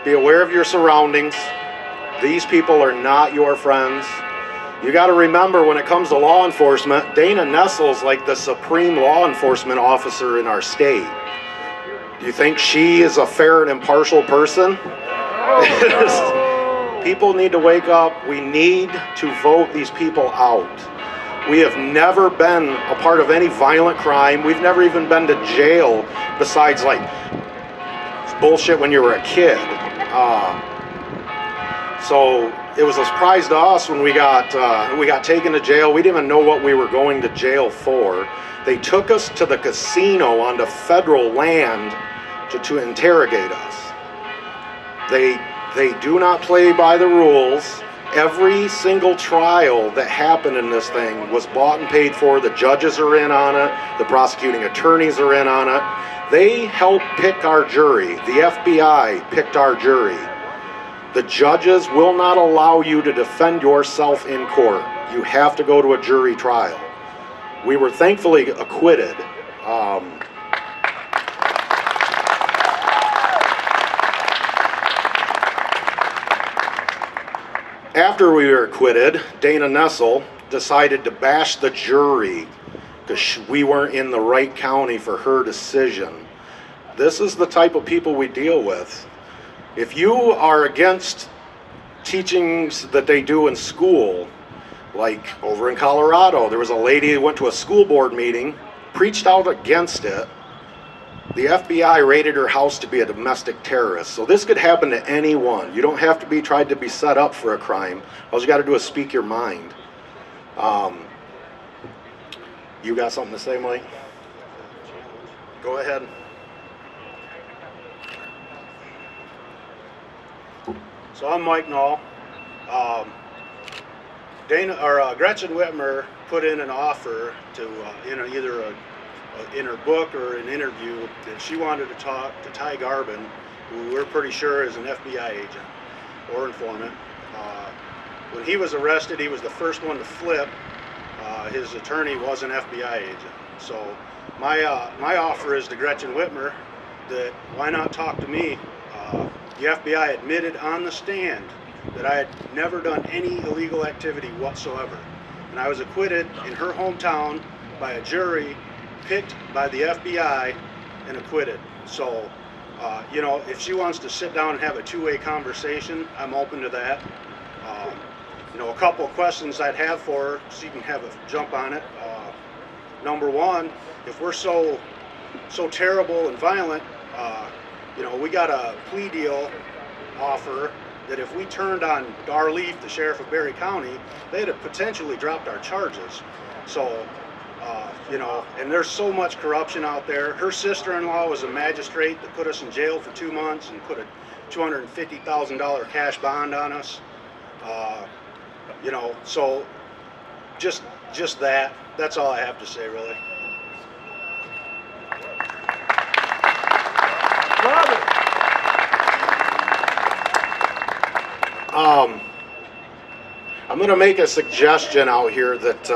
be aware of your surroundings. These people are not your friends. You got to remember, when it comes to law enforcement, Dana Nessel's like the supreme law enforcement officer in our state. Do you think she is a fair and impartial person? People need to wake up. We need to vote these people out. We have never been a part of any violent crime. We've never even been to jail besides like bullshit when you were a kid. So it was a surprise to us when we got taken to jail. We didn't even know what we were going to jail for. They took us to the casino onto federal land to interrogate us. They do not play by the rules. Every single trial that happened in this thing was bought and paid for. The judges are in on it. The prosecuting attorneys are in on it. They helped pick our jury. The FBI picked our jury. The judges will not allow you to defend yourself in court. You have to go to a jury trial. We were thankfully acquitted. After we were acquitted, Dana Nessel decided to bash the jury because we weren't in the right county for her decision. This is the type of people we deal with. If you are against teachings that they do in school, like over in Colorado, there was a lady who went to a school board meeting, preached out against it. The FBI raided her house to be a domestic terrorist. So this could happen to anyone. You don't have to be tried to be set up for a crime. All you got to do is speak your mind. You got something to say, Mike? Go ahead. So I'm Mike Null. Gretchen Whitmer put in an offer to either in her book or an interview that she wanted to talk to Ty Garbin, who we're pretty sure is an FBI agent or informant. When he was arrested, he was the first one to flip. His attorney was an FBI agent. So my offer is to Gretchen Whitmer that why not talk to me? The FBI admitted on the stand that I had never done any illegal activity whatsoever. And I was acquitted in her hometown by a jury picked by the FBI and acquitted. So, if she wants to sit down and have a two-way conversation, I'm open to that. A couple of questions I'd have for her so you can have a jump on it. Number one, if we're so terrible and violent, we got a plea deal offer that if we turned on Dar Leaf, the sheriff of Berry County, they'd have potentially dropped our charges. So, and there's so much corruption out there. Her sister-in-law was a magistrate that put us in jail for 2 months and put a $250,000 cash bond on us. So just that. That's all I have to say, really. I'm going to make a suggestion out here that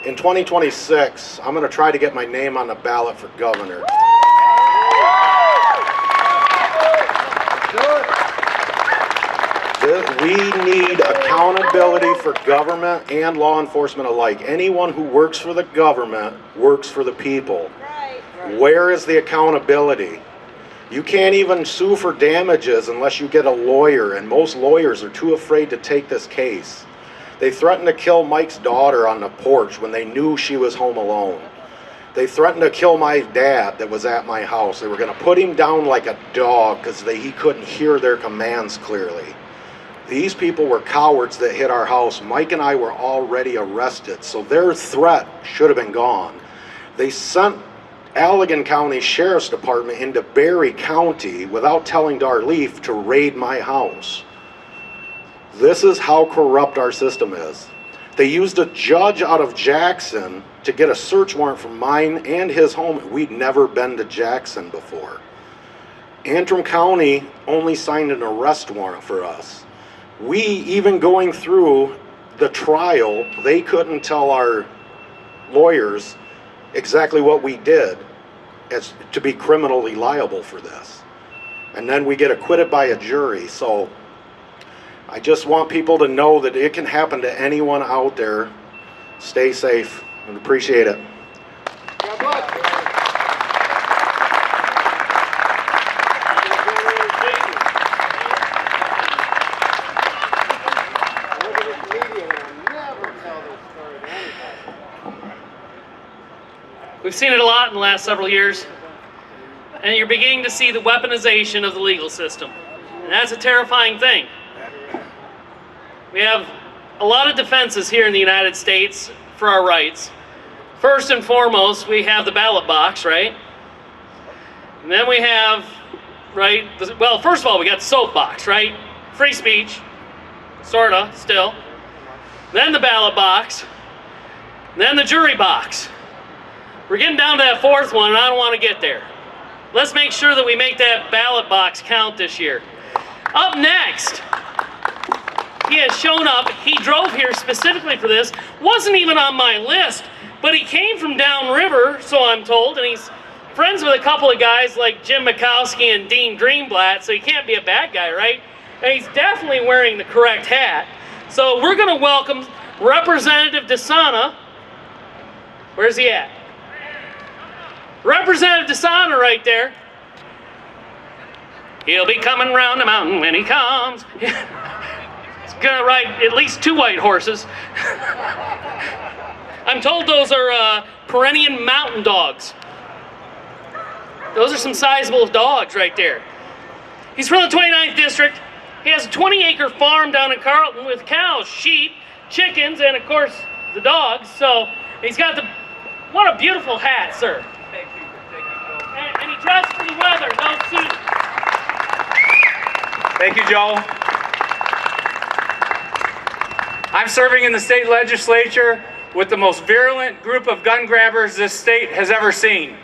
in 2026, I'm going to try to get my name on the ballot for governor. We need accountability for government and law enforcement alike. Anyone who works for the government works for the people. Where is the accountability? You can't even sue for damages unless you get a lawyer, and most lawyers are too afraid to take this case. They threatened to kill Mike's daughter on the porch when they knew she was home alone. They threatened to kill my dad that was at my house. They were going to put him down like a dog because he couldn't hear their commands clearly. These people were cowards that hit our house. Mike and I were already arrested, so their threat should have been gone. They sent Allegan County Sheriff's Department into Berry County without telling Darleaf to raid my house. This is how corrupt our system is. They used a judge out of Jackson to get a search warrant for mine and his home. We'd never been to Jackson before. Antrim County only signed an arrest warrant for us. We, even going through the trial, they couldn't tell our lawyers exactly what we did as to be criminally liable for this. And then we get acquitted by a jury. So I just want people to know that it can happen to anyone out there. Stay safe and appreciate it. God bless. We've seen it a lot in the last several years, and you're beginning to see the weaponization of the legal system, and that's a terrifying thing. We have a lot of defenses here in the United States for our rights. First and foremost, we have the ballot box, right? And then we have, right, well, first of all, we got the soapbox, right? Free speech, sorta, still. Then the ballot box, then the jury box. We're getting down to that fourth one, and I don't want to get there. Let's make sure that we make that ballot box count this year. Up next, he has shown up. He drove here specifically for this. Wasn't even on my list, but he came from downriver, so I'm told, and he's friends with a couple of guys like Jim Mikowski and Dean Greenblatt, so he can't be a bad guy, right? And he's definitely wearing the correct hat. So we're going to welcome Representative DeSana. Where's he at? Representative DeSana right there. He'll be coming round the mountain when he comes. He's gonna ride at least 2 white horses. I'm told those are Pyrenean mountain dogs. Those are some sizable dogs right there. He's from the 29th district. He has a 20-acre farm down in Carlton with cows, sheep, chickens, and of course the dogs. So he's got the, what a beautiful hat, sir. Thank you. And he dressed for the weather, no suit. Thank you, Joe. I'm serving in the state legislature with the most virulent group of gun grabbers this state has ever seen.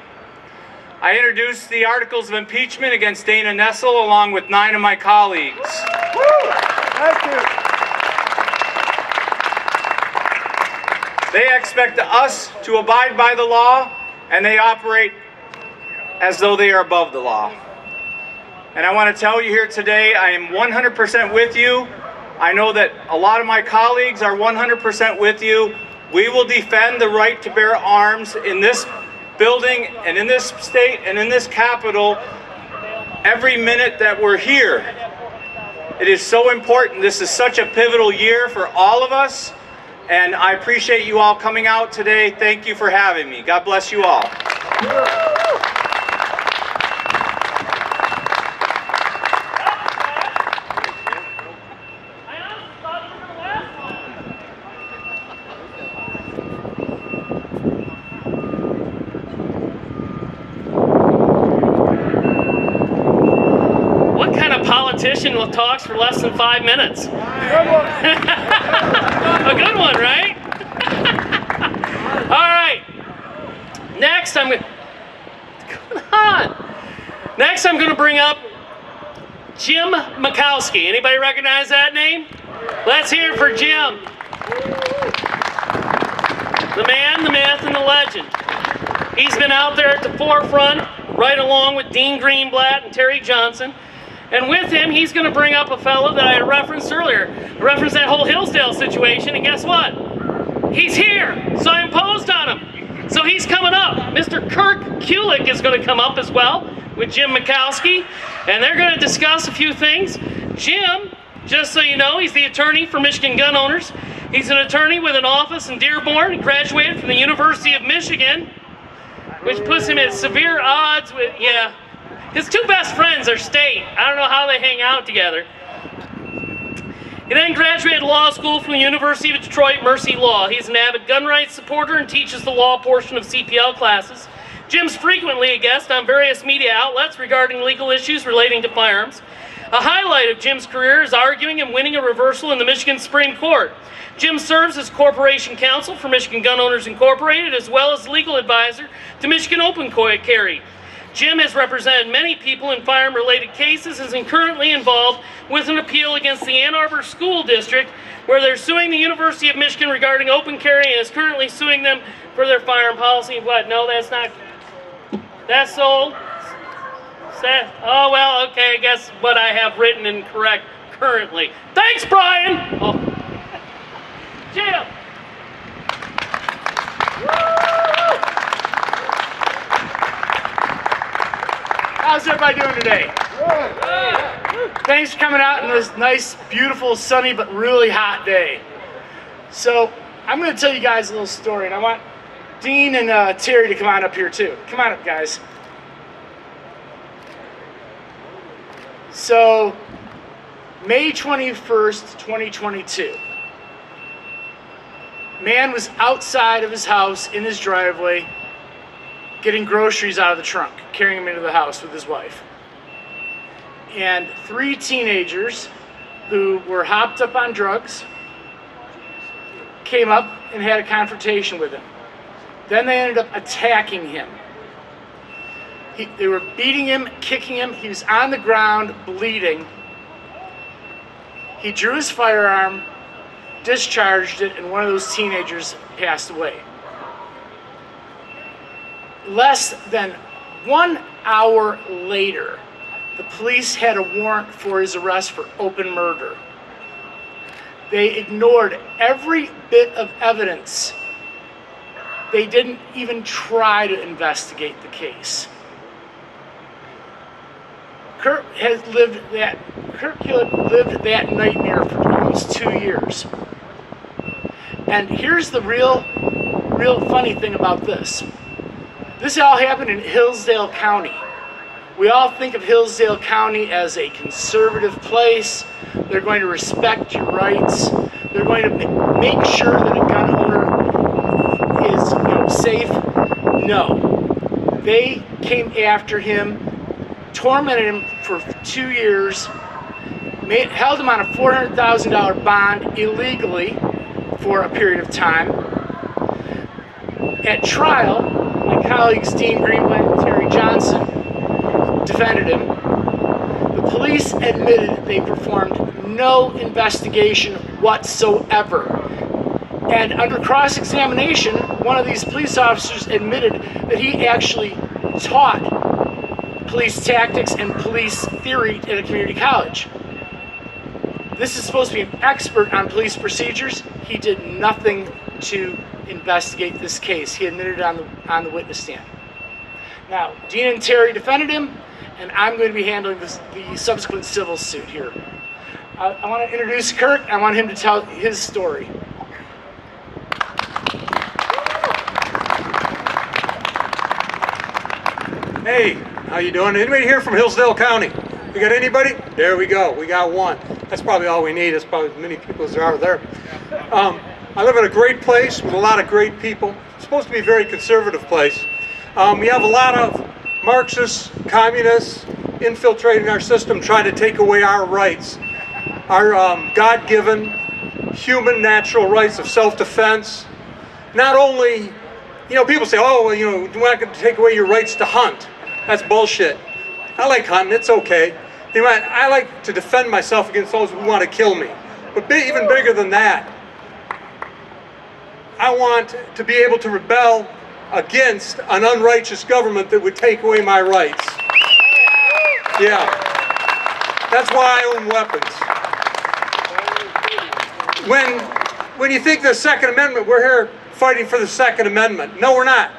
I introduced the articles of impeachment against Dana Nessel along with 9 of my colleagues. Woo! Thank you. They expect us to abide by the law, and they operate as though they are above the law. And I want to tell you here today, I am 100% with you. I know that a lot of my colleagues are 100% with you. We will defend the right to bear arms in this building and in this state and in this Capitol every minute that we're here. It is so important. This is such a pivotal year for all of us, and I appreciate you all coming out today. Thank you for having me. God bless you all. Politician talks for less than 5 minutes. Good one. A good one, right? All right. Next, I'm going to bring up Jim Mikowski. Anybody recognize that name? Let's hear it for Jim. The man, the myth, and the legend. He's been out there at the forefront, right along with Dean Greenblatt and Terry Johnson. And with him, he's going to bring up a fellow that I referenced earlier. I referenced that whole Hillsdale situation, and guess what? He's here, so I imposed on him. So he's coming up. Mr. Kirk Kulick is going to come up as well with Jim Mikowski, and they're going to discuss a few things. Jim, just so you know, he's the attorney for Michigan gun owners. He's an attorney with an office in Dearborn. He graduated from the University of Michigan, which puts him at severe odds with, his two best friends are state. I don't know how they hang out together. He then graduated law school from the University of Detroit Mercy Law. He's an avid gun rights supporter and teaches the law portion of CPL classes. Jim's frequently a guest on various media outlets regarding legal issues relating to firearms. A highlight of Jim's career is arguing and winning a reversal in the Michigan Supreme Court. Jim serves as corporation counsel for Michigan Gun Owners Incorporated, as well as legal advisor to Michigan Open Carry. Jim has represented many people in firearm-related cases and is currently involved with an appeal against the Ann Arbor School District, where they're suing the University of Michigan regarding open carry and is currently suing them for their firearm policy. What? No, that's not. That's sold. Oh, well, okay, I guess what I have written incorrect currently. Thanks, Brian! Oh. Jim! How's everybody doing today? Thanks for coming out on this nice, beautiful, sunny, but really hot day. So, I'm going to tell you guys a little story, and I want Dean and Terry to come on up here too. Come on up, guys. So, May 21st, 2022. Man was outside of his house in his driveway getting groceries out of the trunk, carrying them into the house with his wife. And 3 teenagers who were hopped up on drugs came up and had a confrontation with him. Then they ended up attacking him. They were beating him, kicking him. He was on the ground, bleeding. He drew his firearm, discharged it, and one of those teenagers passed away. Less than 1 hour later, the police had a warrant for his arrest for open murder. They ignored every bit of evidence. They didn't even try to investigate the case. Kirk Kulick lived that nightmare for almost 2 years. And here's the real funny thing about this. This all happened in Hillsdale County. We all think of Hillsdale County as a conservative place. They're going to respect your rights. They're going to make sure that a gun owner is, safe. No. They came after him, tormented him for 2 years, held him on a $400,000 bond illegally for a period of time. At trial, my colleagues Dean Greenblatt and Terry Johnson defended him. The police admitted they performed no investigation whatsoever. And under cross-examination, one of these police officers admitted that he actually taught police tactics and police theory at a community college. This is supposed to be an expert on police procedures. He did nothing to investigate this case. He admitted it on the witness stand. Now, Dean and Terry defended him, and I'm going to be handling the subsequent civil suit here. I want to introduce Kirk. I want him to tell his story. Hey, how you doing? Anybody here from Hillsdale County? We got anybody? There we go. We got one. That's probably all we need. That's probably as many people as there are there. I live in a great place with a lot of great people. It's supposed to be a very conservative place. We have a lot of Marxists, communists infiltrating our system, trying to take away our rights, our God-given human natural rights of self-defense. Not only, people say, oh, well, we're not going to take away your rights to hunt. That's bullshit. I like hunting, it's okay. I like to defend myself against those who want to kill me. But even bigger than that, I want to be able to rebel against an unrighteous government that would take away my rights. Yeah. That's why I own weapons. When you think the Second Amendment, we're here fighting for the Second Amendment. No, we're not.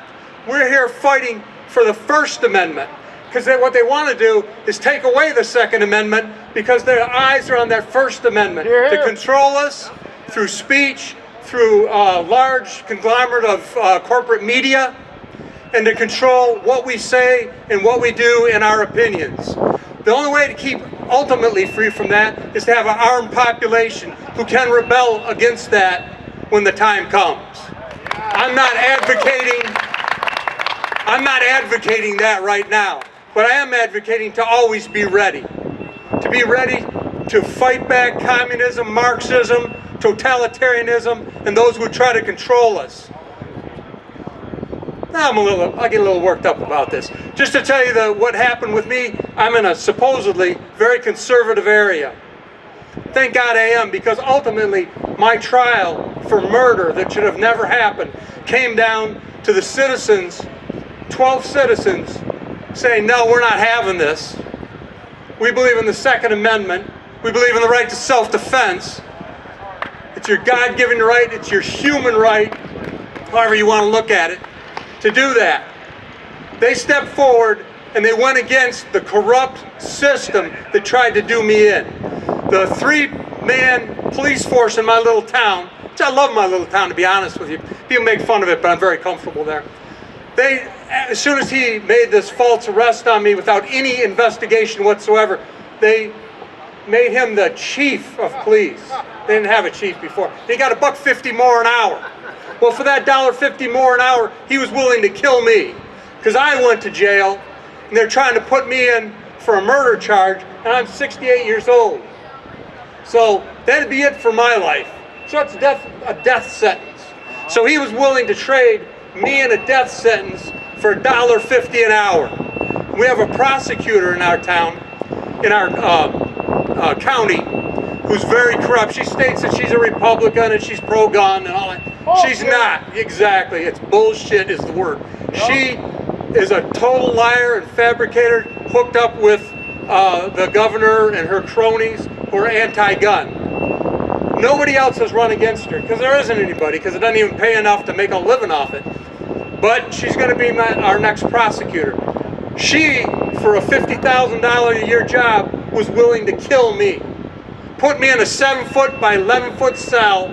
We're here fighting for the First Amendment. Because what they want to do is take away the Second Amendment because their eyes are on that First Amendment to control us through speech, through a large conglomerate of corporate media, and to control what we say and what we do in our opinions. The only way to keep ultimately free from that is to have an armed population who can rebel against that when the time comes. I'm not advocating that right now, but I am advocating to always be ready. To be ready to fight back communism, Marxism, totalitarianism, and those who try to control us. Now I get a little worked up about this. Just to tell you what happened with me, I'm in a supposedly very conservative area. Thank God I am, because ultimately my trial for murder that should have never happened came down to the citizens, 12 citizens, saying, no, we're not having this. We believe in the Second Amendment. We believe in the right to self-defense. It's your God-given right. It's your human right, however you want to look at it, to do that. They stepped forward and they went against the corrupt system that tried to do me in. The 3-man police force in my little town, which I love my little town, to be honest with you. People make fun of it, but I'm very comfortable there. As soon as he made this false arrest on me without any investigation whatsoever, they made him the chief of police. They didn't have a chief before. He got $1.50 more an hour. Well, for that $1.50 more an hour, he was willing to kill me because I went to jail, and they're trying to put me in for a murder charge, and I'm 68 years old. So that'd be it for my life. So it's a death sentence. So he was willing to trade me in a death sentence for $1.50 an hour. We have a prosecutor in our town, in our county, who's very corrupt. She states that she's a Republican and she's pro-gun and all that. She's not. Exactly. It's bullshit is the word. She is a total liar and fabricator, hooked up with the governor and her cronies who are anti-gun. Nobody else has run against her because there isn't anybody, because it doesn't even pay enough to make a living off it. But she's going to be our next prosecutor. She, for a $50,000 a year job, was willing to kill me. Put me in a 7-foot by 11-foot cell,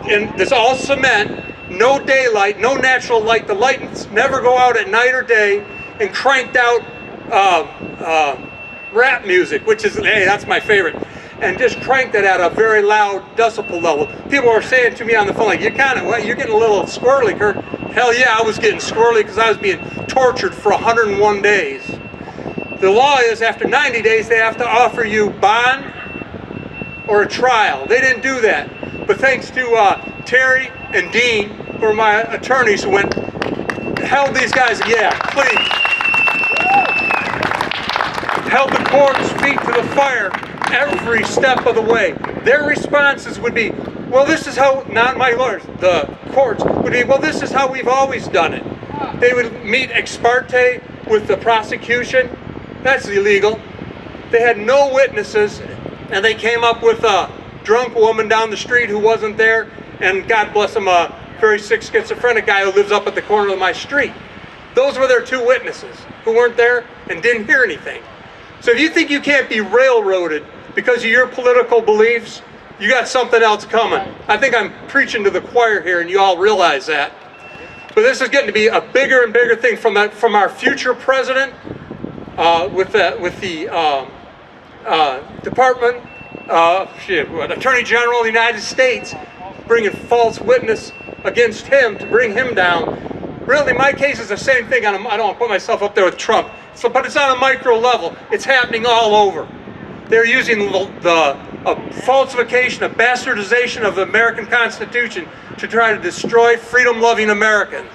and it's all cement, no daylight, no natural light. The lights never go out at night or day, and cranked out rap music, which is, hey, that's my favorite. And just cranked it at a very loud decibel level. People are saying to me on the phone, like, you're getting a little squirrely, Kirk. Hell yeah, I was getting squirrely because I was being tortured for 101 days. The law is after 90 days, they have to offer you bond or a trial. They didn't do that. But thanks to Terry and Dean, who are my attorneys, who held these guys, yeah, please. Held the court's feet to the fire every step of the way. Their responses would be, well, this is how, not my lawyers, the courts would be, well, this is how we've always done it. They would meet ex parte with the prosecution. That's illegal. They had no witnesses, and they came up with a drunk woman down the street who wasn't there, and God bless him, a very sick schizophrenic guy who lives up at the corner of my street. Those were their 2 witnesses who weren't there and didn't hear anything. So if you think you can't be railroaded because of your political beliefs, you got something else coming. I think I'm preaching to the choir here, and you all realize that. But this is getting to be a bigger and bigger thing from our future president, with the Department, Attorney General of the United States, bringing false witness against him to bring him down. Really, my case is the same thing. I don't want to put myself up there with Trump. But it's on a micro level. It's happening all over. They're using the falsification, a bastardization of the American Constitution to try to destroy freedom-loving Americans.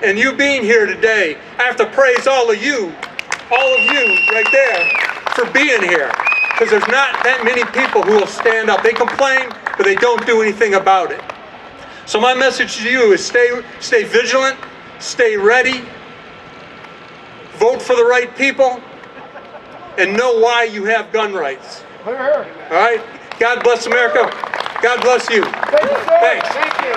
And you being here today, I have to praise all of you right there, for being here. Because there's not that many people who will stand up. They complain, but they don't do anything about it. So my message to you is stay vigilant, stay ready, vote for the right people, and know why you have gun rights. All right? God bless America. God bless you. Thank you, sir. Thanks. Thank you.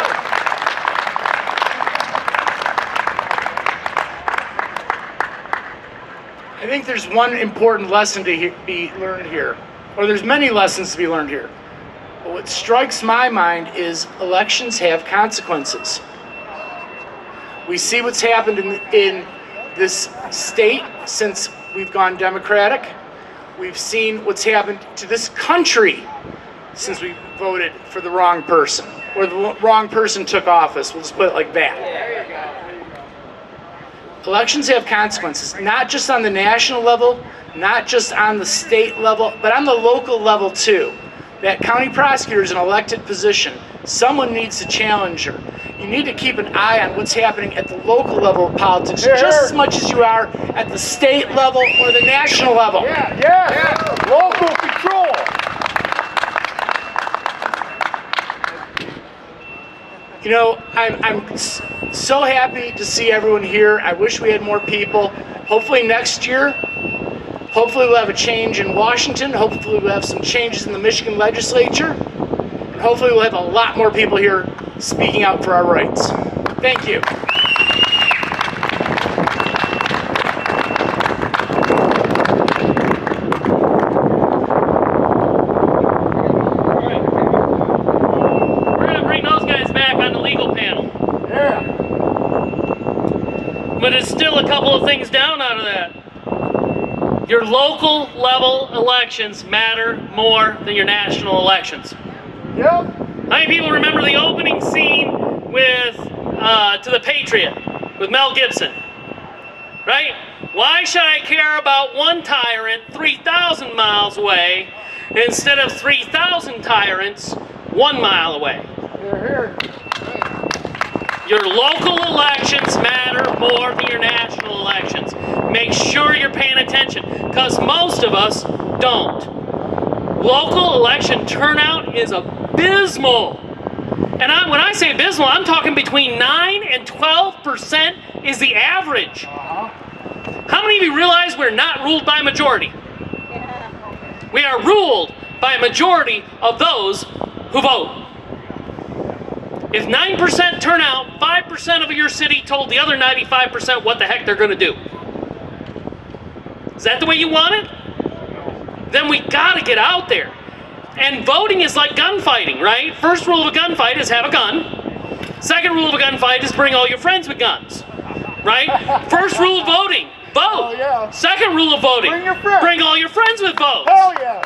I think there's one important lesson to be learned here, or there's many lessons to be learned here. But what strikes my mind is elections have consequences. We see what's happened in this state since we've gone Democratic. We've seen what's happened to this country since we voted for the wrong person, or the wrong person took office. We'll just put it like that. There you go. Elections have consequences, not just on the national level, not just on the state level, but on the local level too. That county prosecutor is an elected position. Someone needs to challenge her. You need to keep an eye on what's happening at the local level of politics just as much as you are at the state level or the national level. Yeah. Local control. You know, I'm so happy to see everyone here. I wish we had more people. Hopefully next year, hopefully we'll have a change in Washington. Hopefully we'll have some changes in the Michigan legislature. And hopefully we'll have a lot more people here speaking out for our rights. Thank you. But it's still a couple of things down out of that. Your local level elections matter more than your national elections. Yep. How many people remember the opening scene with To the Patriot with Mel Gibson? Right? Why should I care about one tyrant 3,000 miles away instead of 3,000 tyrants 1 mile away? Here. Your local elections matter more than your national elections. Make sure you're paying attention, because most of us don't. Local election turnout is abysmal. And when I say abysmal, I'm talking between 9 and 12% is the average. How many of you realize we're not ruled by a majority? We are ruled by a majority of those who vote. If 9% turnout, 5% of your city told the other 95% what the heck they're going to do. Is that the way you want it? Then we got to get out there. And voting is like gunfighting, right? First rule of a gunfight is have a gun. Second rule of a gunfight is bring all your friends with guns, right? First rule of voting, vote. Oh, yeah. Second rule of voting, Bring your friends. bring all your friends with votes. Hell yes.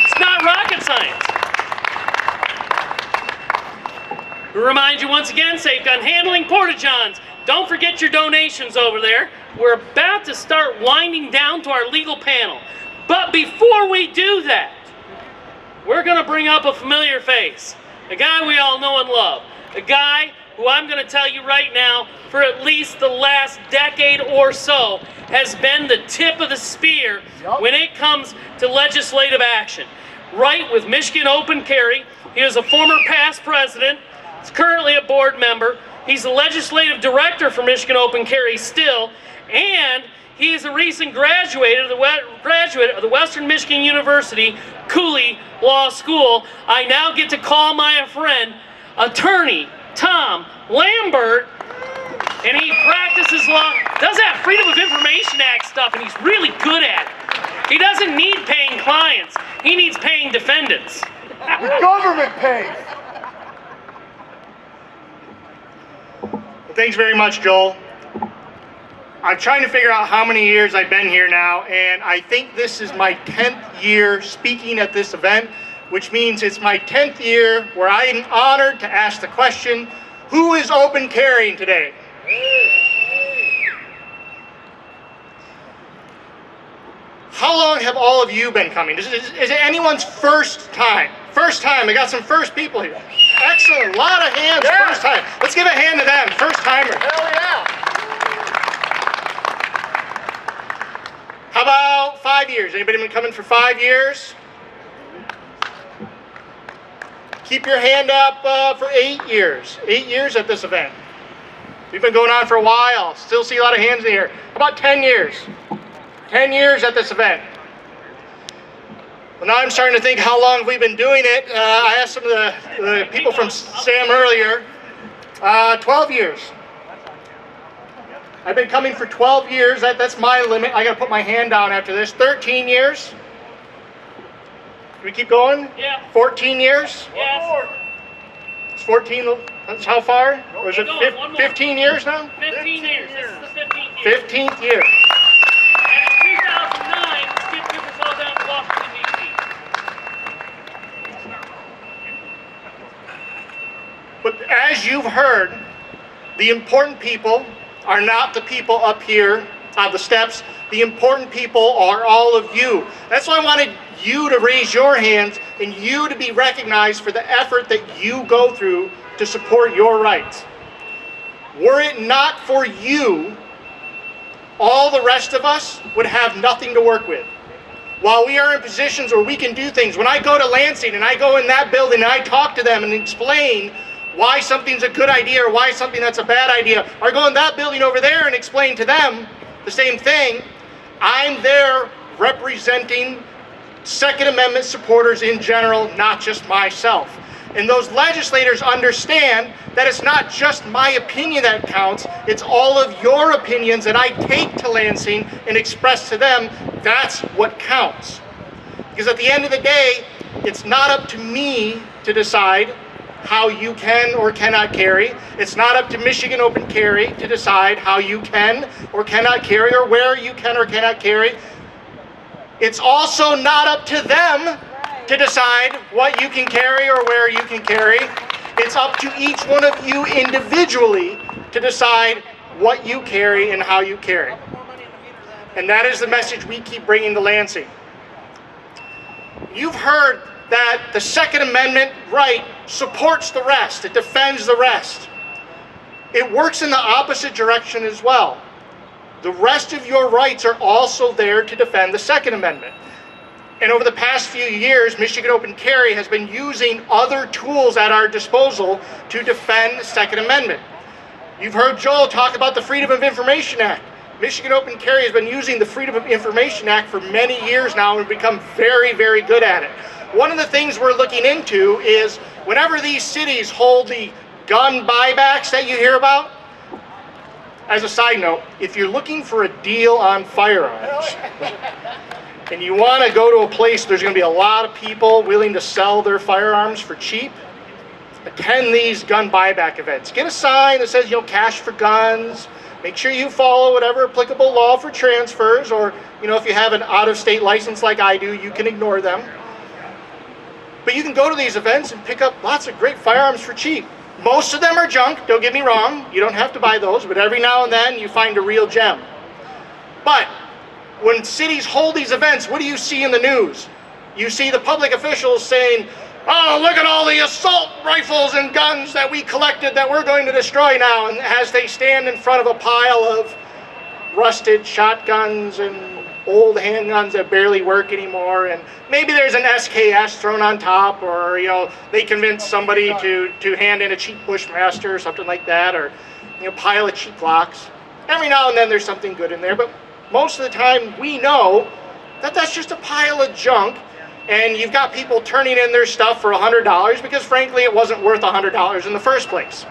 It's not rocket science. We remind you once again, safe gun handling, porta-johns. Don't forget your donations over there. We're about to start winding down to our legal panel. But before we do that, we're going to bring up a familiar face. A guy we all know and love. A guy who I'm going to tell you right now, for at least the last decade or so, has been the tip of the spear when it comes to legislative action. Right with Michigan Open Carry. He is a former past president. He's currently a board member. He's the legislative director for Michigan Open Carry still, and he is a recent graduate of the Western Michigan University Cooley Law School. I now get to call my friend, Attorney Tom Lambert, and he practices law, does that Freedom of Information Act stuff, and he's really good at it. He doesn't need paying clients. He needs paying defendants. The government pays. Thanks very much, Joel. I'm trying to figure out how many years I've been here now, and I think this is my 10th year speaking at this event, which means it's my 10th year where I am honored to ask the question, who is open carrying today? How long have all of you been coming? Is it anyone's first time? First time. I got some first people here. Excellent. A lot of hands. Yeah. First time. Let's give a hand to them. First timers. Hell yeah. How about 5 years? Anybody been coming for 5 years? Keep your hand up for 8 years. 8 years at this event. We've been going on for a while. Still see a lot of hands in here. How about 10 years? 10 years at this event. Well, now I'm starting to think how long we've been doing it. I asked some of the people from SAM earlier. 12 years. I've been coming for 12 years. That's my limit. I got to put my hand down after this. 13 years. Can we keep going? Yeah. 14 years? Yes. It's 14. That's how far? Or is it Keep going, 15 years now? 15 years. This is the 15th year. 15th year. And in 2009, Skip took us all down to Washington, D.C. But as you've heard, the important people are not the people up here on the steps. The important people are all of you. That's why I wanted you to raise your hands and you to be recognized for the effort that you go through to support your rights. Were it not for you, all the rest of us would have nothing to work with. While we are in positions where we can do things, when I go to Lansing and I go in that building and I talk to them and explain why something's a good idea or why something that's a bad idea, or go in that building over there and explain to them the same thing, I'm there representing Second Amendment supporters in general, not just myself. And those legislators understand that it's not just my opinion that counts, it's all of your opinions that I take to Lansing and express to them. That's what counts. Because at the end of the day, it's not up to me to decide how you can or cannot carry. It's not up to Michigan Open Carry to decide how you can or cannot carry or where you can or cannot carry. It's also not up to them to decide what you can carry or where you can carry. It's up to each one of you individually to decide what you carry and how you carry. And that is the message we keep bringing to Lansing. You've heard that the Second Amendment right supports the rest. It defends the rest. It works in the opposite direction as well. The rest of your rights are also there to defend the Second Amendment. And over the past few years, Michigan Open Carry has been using other tools at our disposal to defend the Second Amendment. You've heard Joel talk about the Freedom of Information Act. Michigan Open Carry has been using the Freedom of Information Act for many years now and become very, very good at it. One of the things we're looking into is whenever these cities hold the gun buybacks that you hear about, as a side note, if you're looking for a deal on firearms and you want to go to a place there's going to be a lot of people willing to sell their firearms for cheap, attend these gun buyback events. Get a sign that says, cash for guns. Make sure you follow whatever applicable law for transfers, or, if you have an out-of-state license like I do, you can ignore them. But you can go to these events and pick up lots of great firearms for cheap. Most of them are junk, don't get me wrong. You don't have to buy those, but every now and then you find a real gem. But when cities hold these events, what do you see in the news? You see the public officials saying, oh, look at all the assault rifles and guns that we collected that we're going to destroy now. And as they stand in front of a pile of rusted shotguns and old handguns that barely work anymore, and maybe there's an SKS thrown on top, or they convince somebody to hand in a cheap Bushmaster or something like that, or pile of cheap Glocks. Every now and then there's something good in there, but most of the time we know that that's just a pile of junk, and you've got people turning in their stuff for $100 because frankly it wasn't worth $100 in the first place.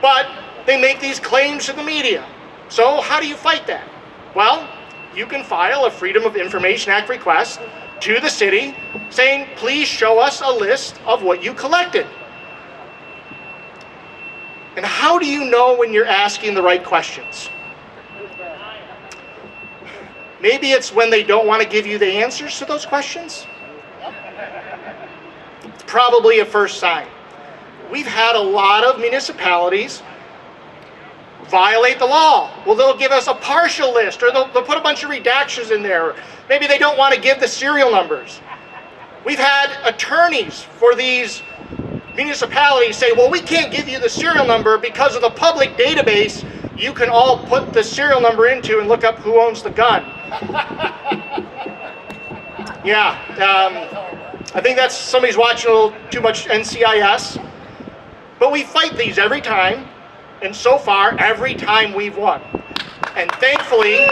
But they make these claims to the media. So how do you fight that? Well, you can file a Freedom of Information Act request to the city saying, please show us a list of what you collected. And how do you know when you're asking the right questions? Maybe it's when they don't want to give you the answers to those questions. It's probably a first sign. We've had a lot of municipalities violate the law. Well, they'll give us a partial list, or they'll put a bunch of redactions in there. Maybe they don't want to give the serial numbers. We've had attorneys for these municipalities say, well, we can't give you the serial number because of the public database you can all put the serial number into and look up who owns the gun. Yeah, I think that's somebody's watching a little too much NCIS. But we fight these every time, and so far, every time we've won. And thankfully,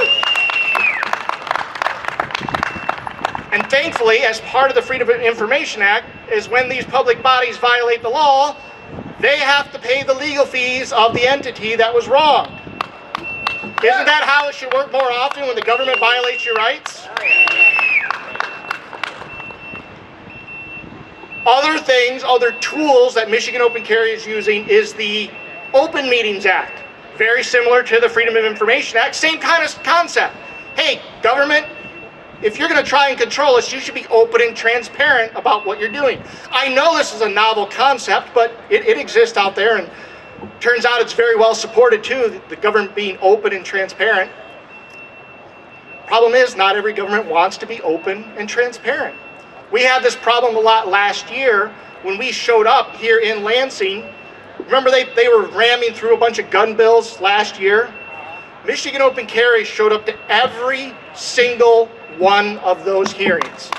as part of the Freedom of Information Act, is when these public bodies violate the law, they have to pay the legal fees of the entity that was wrong. Isn't that how it should work more often when the government violates your rights? Other things, other tools that Michigan Open Carry is using is the Open Meetings Act. Very similar to the Freedom of Information Act, same kind of concept. Hey, government, if you're going to try and control us, you should be open and transparent about what you're doing. I know this is a novel concept, but it exists out there, and turns out it's very well supported too, the government being open and transparent. Problem is, not every government wants to be open and transparent. We had this problem a lot last year when we showed up here in Lansing. Remember they were ramming through a bunch of gun bills last year? Michigan Open Carry showed up to every single one of those hearings.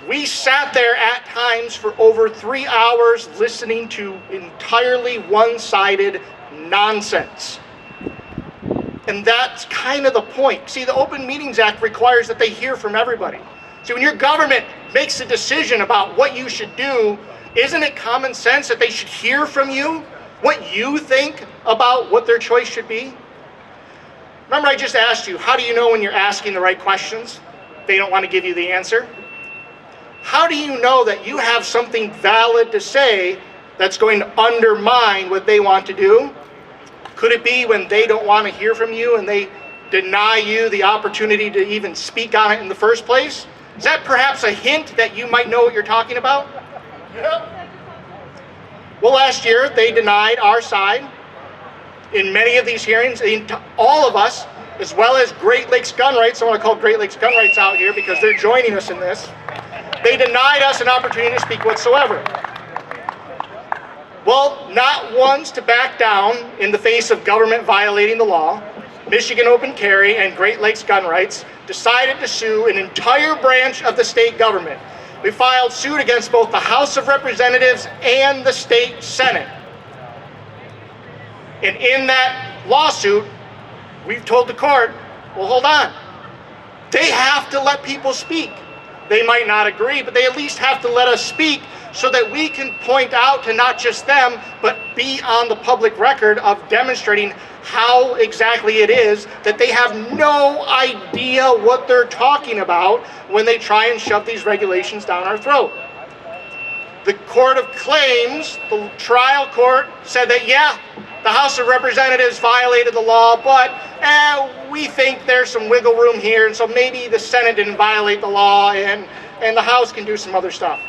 We sat there at times for over 3 hours listening to entirely one-sided nonsense. And that's kind of the point. See, the Open Meetings Act requires that they hear from everybody. See, when your government makes a decision about what you should do, isn't it common sense that they should hear from you what you think about what their choice should be? Remember, I just asked you, how do you know when you're asking the right questions? They don't want to give you the answer. How do you know that you have something valid to say that's going to undermine what they want to do? Could it be when they don't want to hear from you and they deny you the opportunity to even speak on it in the first place? Is that perhaps a hint that you might know what you're talking about? Well, last year they denied our side in many of these hearings, all of us, as well as Great Lakes Gun Rights. I want to call Great Lakes Gun Rights out here because they're joining us in this. They denied us an opportunity to speak whatsoever. Well, not once to back down in the face of government violating the law, Michigan Open Carry and Great Lakes Gun Rights decided to sue an entire branch of the state government. We filed suit against both the House of Representatives and the state Senate. And in that lawsuit, we've told the court, well, hold on. They have to let people speak. They might not agree, but they at least have to let us speak so that we can point out to not just them, but be on the public record of demonstrating how exactly it is that they have no idea what they're talking about when they try and shove these regulations down our throat. The Court of Claims, the trial court, said that, yeah, the House of Representatives violated the law, but we think there's some wiggle room here, and so maybe the Senate didn't violate the law, and the House can do some other stuff.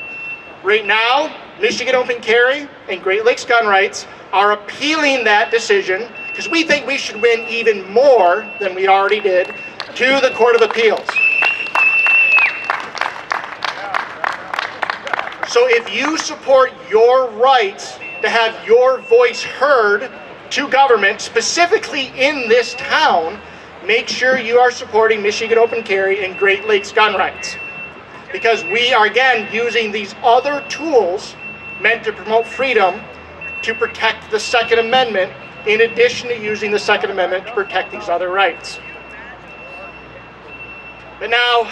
Right now, Michigan Open Carry and Great Lakes Gun Rights are appealing that decision because we think we should win even more than we already did to the Court of Appeals. So if you support your rights to have your voice heard to government, specifically in this town, make sure you are supporting Michigan Open Carry and Great Lakes Gun Rights. Because we are, again, using these other tools meant to promote freedom to protect the Second Amendment, in addition to using the Second Amendment to protect these other rights. But now,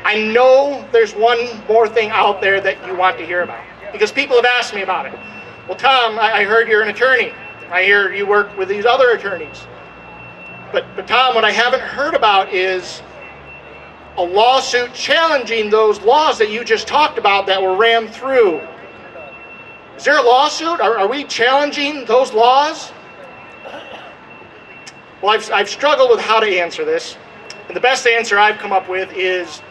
I know there's one more thing out there that you want to hear about, because people have asked me about it. Well, Tom, I heard you're an attorney. I hear you work with these other attorneys. But Tom, what I haven't heard about is a lawsuit challenging those laws that you just talked about that were rammed through. Is there a lawsuit? Are we challenging those laws? Well, I've struggled with how to answer this. And the best answer I've come up with is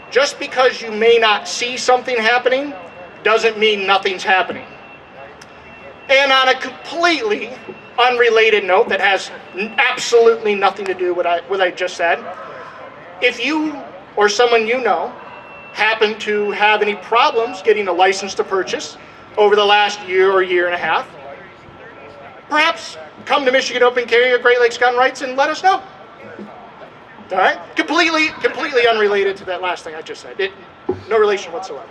just because you may not see something happening doesn't mean nothing's happening. And on a completely unrelated note that has absolutely nothing to do with what I just said, if you or someone you know happen to have any problems getting a license to purchase over the last year or year and a half, perhaps come to Michigan Open Carry or Great Lakes Gun Rights and let us know. All right? Completely unrelated to that last thing I just said. No relation whatsoever.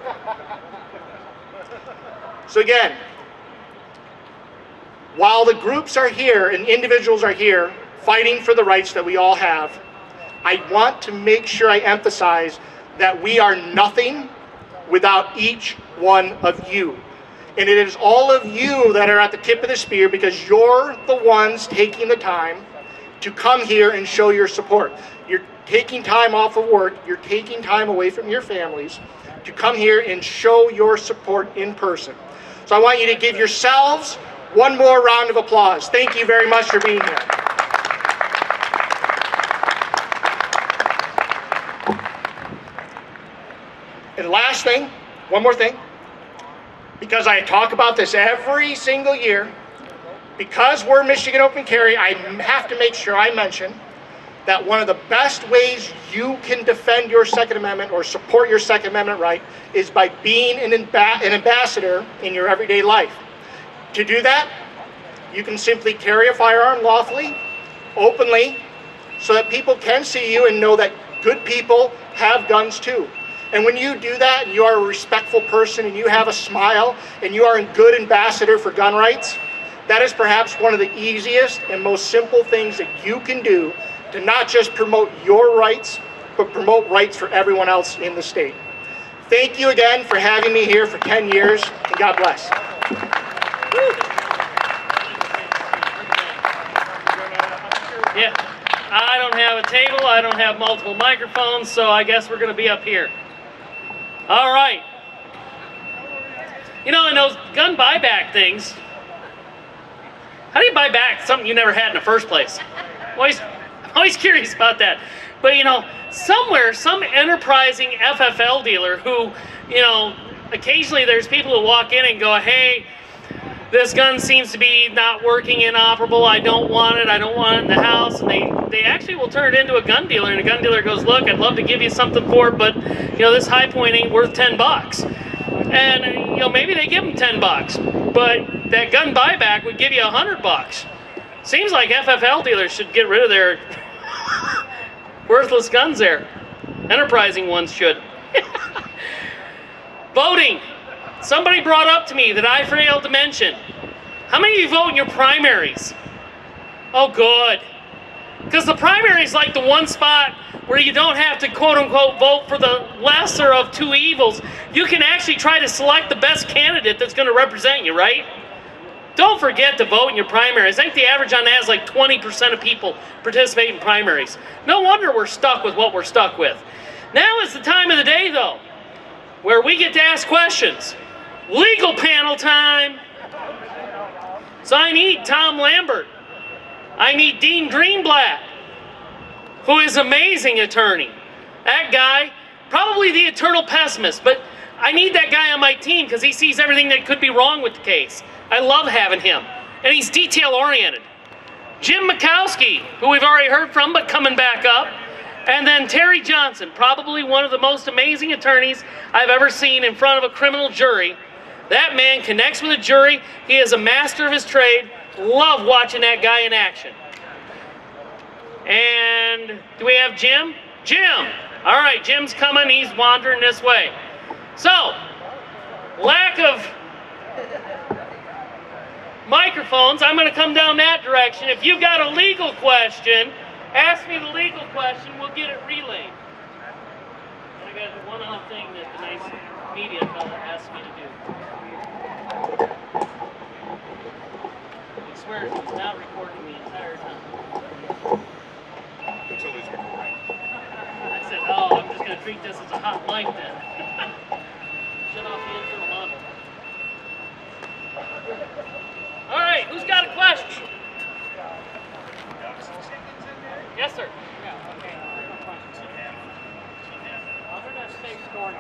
So again, while the groups are here and individuals are here fighting for the rights that we all have, I want to make sure I emphasize that we are nothing without each one of you. And it is all of you that are at the tip of the spear because you're the ones taking the time to come here and show your support. You're taking time off of work, you're taking time away from your families to come here and show your support in person. So I want you to give yourselves one more round of applause. Thank you very much for being here. And last thing, one more thing, because I talk about this every single year, because we're Michigan Open Carry, I have to make sure I mention that one of the best ways you can defend your Second Amendment or support your Second Amendment right is by being an ambassador in your everyday life. To do that, you can simply carry a firearm lawfully, openly, so that people can see you and know that good people have guns too. And when you do that, and you are a respectful person, and you have a smile, and you are a good ambassador for gun rights, that is perhaps one of the easiest and most simple things that you can do to not just promote your rights, but promote rights for everyone else in the state. Thank you again for having me here for 10 years, and God bless. Yeah, I don't have a table, I don't have multiple microphones, so I guess we're going to be up here. All right. You know, in those gun buyback things, how do you buy back something you never had in the first place? I'm always curious about that. But, you know, somewhere, some enterprising FFL dealer who, you know, occasionally there's people who walk in and go, hey, this gun seems to be not working, inoperable, I don't want it in the house, and they actually will turn it into a gun dealer, and the gun dealer goes, look, I'd love to give you something for it, but, you know, this High Point ain't worth $10. And, you know, maybe they give them $10, but that gun buyback would give you $100. Seems like FFL dealers should get rid of their worthless guns there. Enterprising ones should. Voting. Somebody brought up to me that I failed to mention. How many of you vote in your primaries? Oh, good. Because the primary is like the one spot where you don't have to quote-unquote vote for the lesser of two evils. You can actually try to select the best candidate that's going to represent you, right? Don't forget to vote in your primaries. I think the average on that is like 20% of people participate in primaries. No wonder we're stuck with what we're stuck with. Now is the time of the day, though, where we get to ask questions. Legal panel time. So I need Tom Lambert. I need Dean Greenblatt, who is an amazing attorney. That guy, probably the eternal pessimist, but I need that guy on my team because he sees everything that could be wrong with the case. I love having him. And he's detail-oriented. Jim Mikowski, who we've already heard from, but coming back up. And then Terry Johnson, probably one of the most amazing attorneys I've ever seen in front of a criminal jury. That man connects with a jury. He is a master of his trade. Love watching that guy in action. And do we have Jim? Jim! All right, Jim's coming. He's wandering this way. So, lack of microphones. I'm going to come down that direction. If you've got a legal question, ask me the legal question. We'll get it relayed. And I got one other thing that the nice media fella asked me to do. He swears he's not recording the entire time. Until he's recording. I said, oh, I'm just going to treat this as a hot mic then. Shut off the internal monitor. All right, who's got a question? Yes, sir. Other than safe storage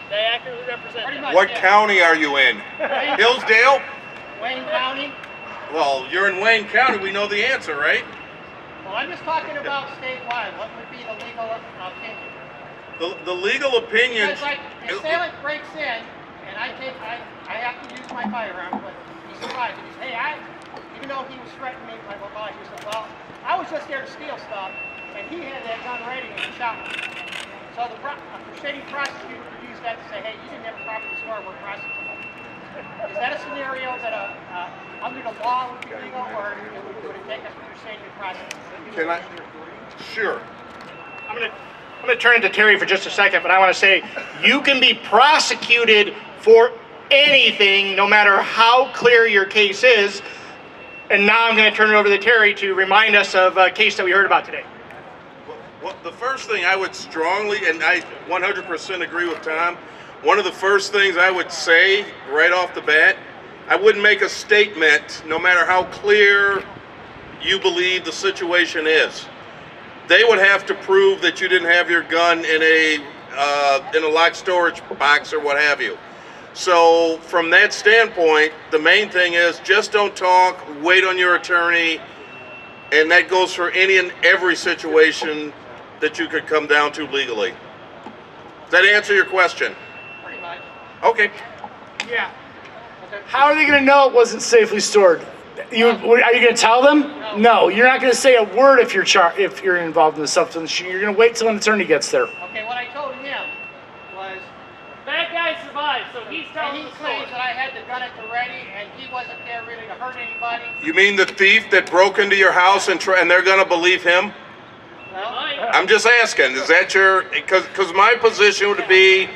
Did I accurately represent Pretty that? much. What Yeah. county are you in? Hillsdale? Wayne County? Well, you're in Wayne County. We know the answer, right? Well, I'm just talking about statewide. What would be the legal opinion? The legal opinion. Because like, the assailant breaks in, and I have to use my firearm, but he survives. And he says, hey, even though he was threatening me, my body, he said, well, I was just there to steal stuff, and he had that gun ready and he shot me. So the proceeding prosecutor could use that to say, hey, you didn't have a property store, we're prosecuting. Is that a scenario that under the law would be legal, or would it take us to proceeding process? Can I? Sure. I'm gonna turn to Terry for just a second, but I want to say you can be prosecuted for anything, no matter how clear your case is. And now I'm going to turn it over to Terry to remind us of a case that we heard about today. Well, the first thing I would strongly, and I 100% agree with Tom, one of the first things I would say right off the bat, I wouldn't make a statement no matter how clear you believe the situation is. They would have to prove that you didn't have your gun in a locked storage box or what have you. So from that standpoint, the main thing is just don't talk, wait on your attorney, and that goes for any and every situation that you could come down to legally. Does that answer your question? Pretty much. Okay. Yeah. How are they going to know it wasn't safely stored? Are you going to tell them? No. You're not going to say a word if you're involved in the substance. You're going to wait till an attorney gets there. Okay. What I told him was, Bad guy survived, so he's telling the story. claims that I had the gun at the ready and he wasn't there really to hurt anybody. You mean the thief that broke into your house and they're going to believe him? Well, I'm just asking, is that your, because my position would be,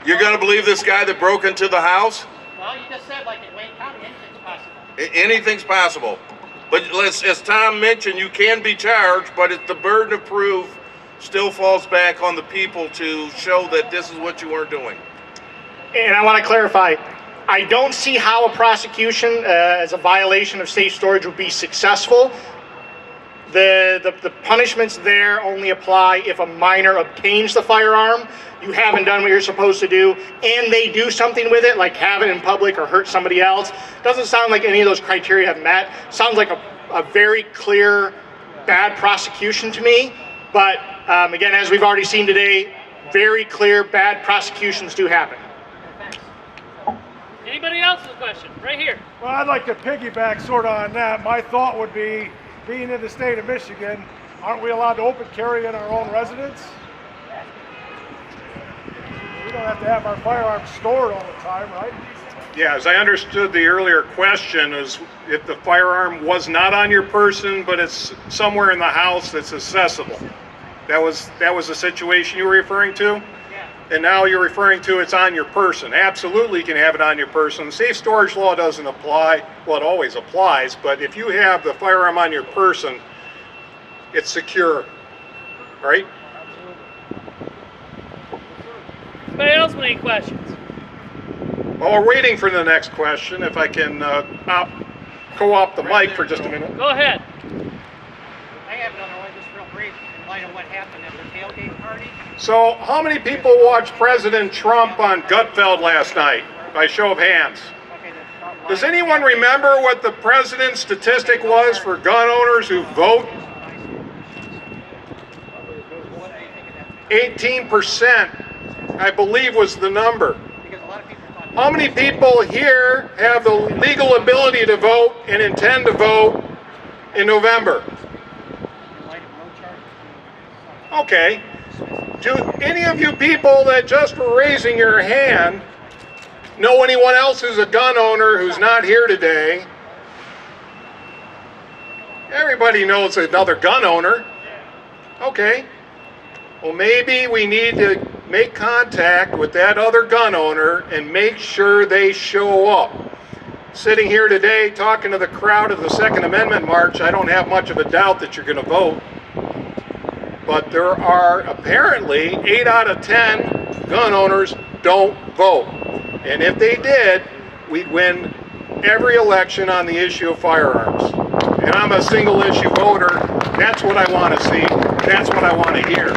you're going to believe this guy that broke into the house? well, you just said like in Wayne County, anything's possible. Anything's possible. But as Tom mentioned, you can be charged, but the burden of proof still falls back on the people to show that this is what you weren't doing. And I want to clarify, I don't see how a prosecution as a violation of safe storage would be successful. The punishments there only apply if a minor obtains the firearm, you haven't done what you're supposed to do, and they do something with it, like have it in public or hurt somebody else. Doesn't sound like any of those criteria have met. Sounds like a very clear bad prosecution to me. But again, as we've already seen today, very clear bad prosecutions do happen. Anybody else with a question? Right here. Well, I'd like to piggyback sort of on that. My thought would be, being in the state of Michigan, aren't we allowed to open carry in our own residence? We don't have to have our firearms stored all the time, right? Yeah, as I understood the earlier question, is if the firearm was not on your person, but it's somewhere in the house that's accessible. That was the situation you were referring to? Yeah. And now you're referring to it's on your person. Absolutely you can have it on your person. Safe storage law doesn't apply. Well, it always applies, but if you have the firearm on your person, it's secure, right? Anybody else with any questions? Well, we're waiting for the next question. If I can co-opt the mic for just a minute. Go ahead. I have another one, just real brief, in light of what happened at the tailgate party. So, how many people watched President Trump on Gutfeld last night? By show of hands. Does anyone remember what the president's statistic was for gun owners who vote? 18%, I believe, was the number. How many people here have the legal ability to vote and intend to vote in November? Okay. Do any of you people that just were raising your hand know anyone else who's a gun owner who's not here today? Everybody knows another gun owner. Okay. Well, maybe we need to make contact with that other gun owner and make sure they show up. Sitting here today talking to the crowd of the Second Amendment March, I don't have much of a doubt that you're going to vote. But there are apparently 8 out of 10 gun owners don't vote. And if they did, we'd win every election on the issue of firearms. And I'm a single issue voter. That's what I want to see. That's what I want to hear.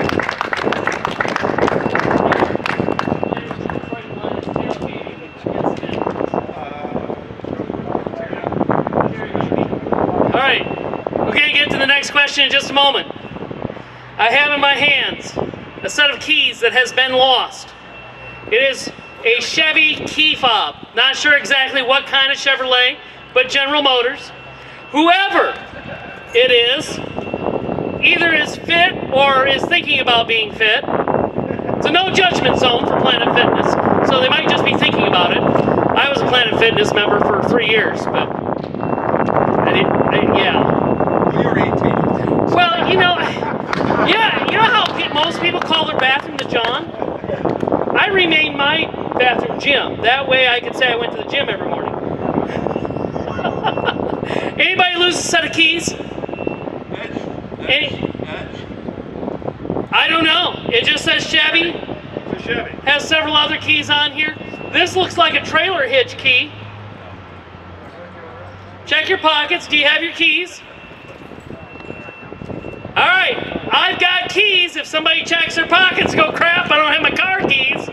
next question in just a moment. I have in my hands a set of keys that has been lost. It is a Chevy key fob. Not sure exactly what kind of Chevrolet, but General Motors. Whoever it is, either is fit or is thinking about being fit. It's a no judgment zone for Planet Fitness, so they might just be thinking about it. I was a Planet Fitness member for 3 years, but yeah. You were 18. Well, you know how most people call their bathroom the John? I renamed my bathroom Jim. That way I could say I went to the gym every morning. Anybody lose a set of keys? I don't know. It just says Chevy. It's a Chevy. Has several other keys on here. This looks like a trailer hitch key. Check your pockets. Do you have your keys? All right. I've got keys. If somebody checks their pockets, go, crap, I don't have my car keys.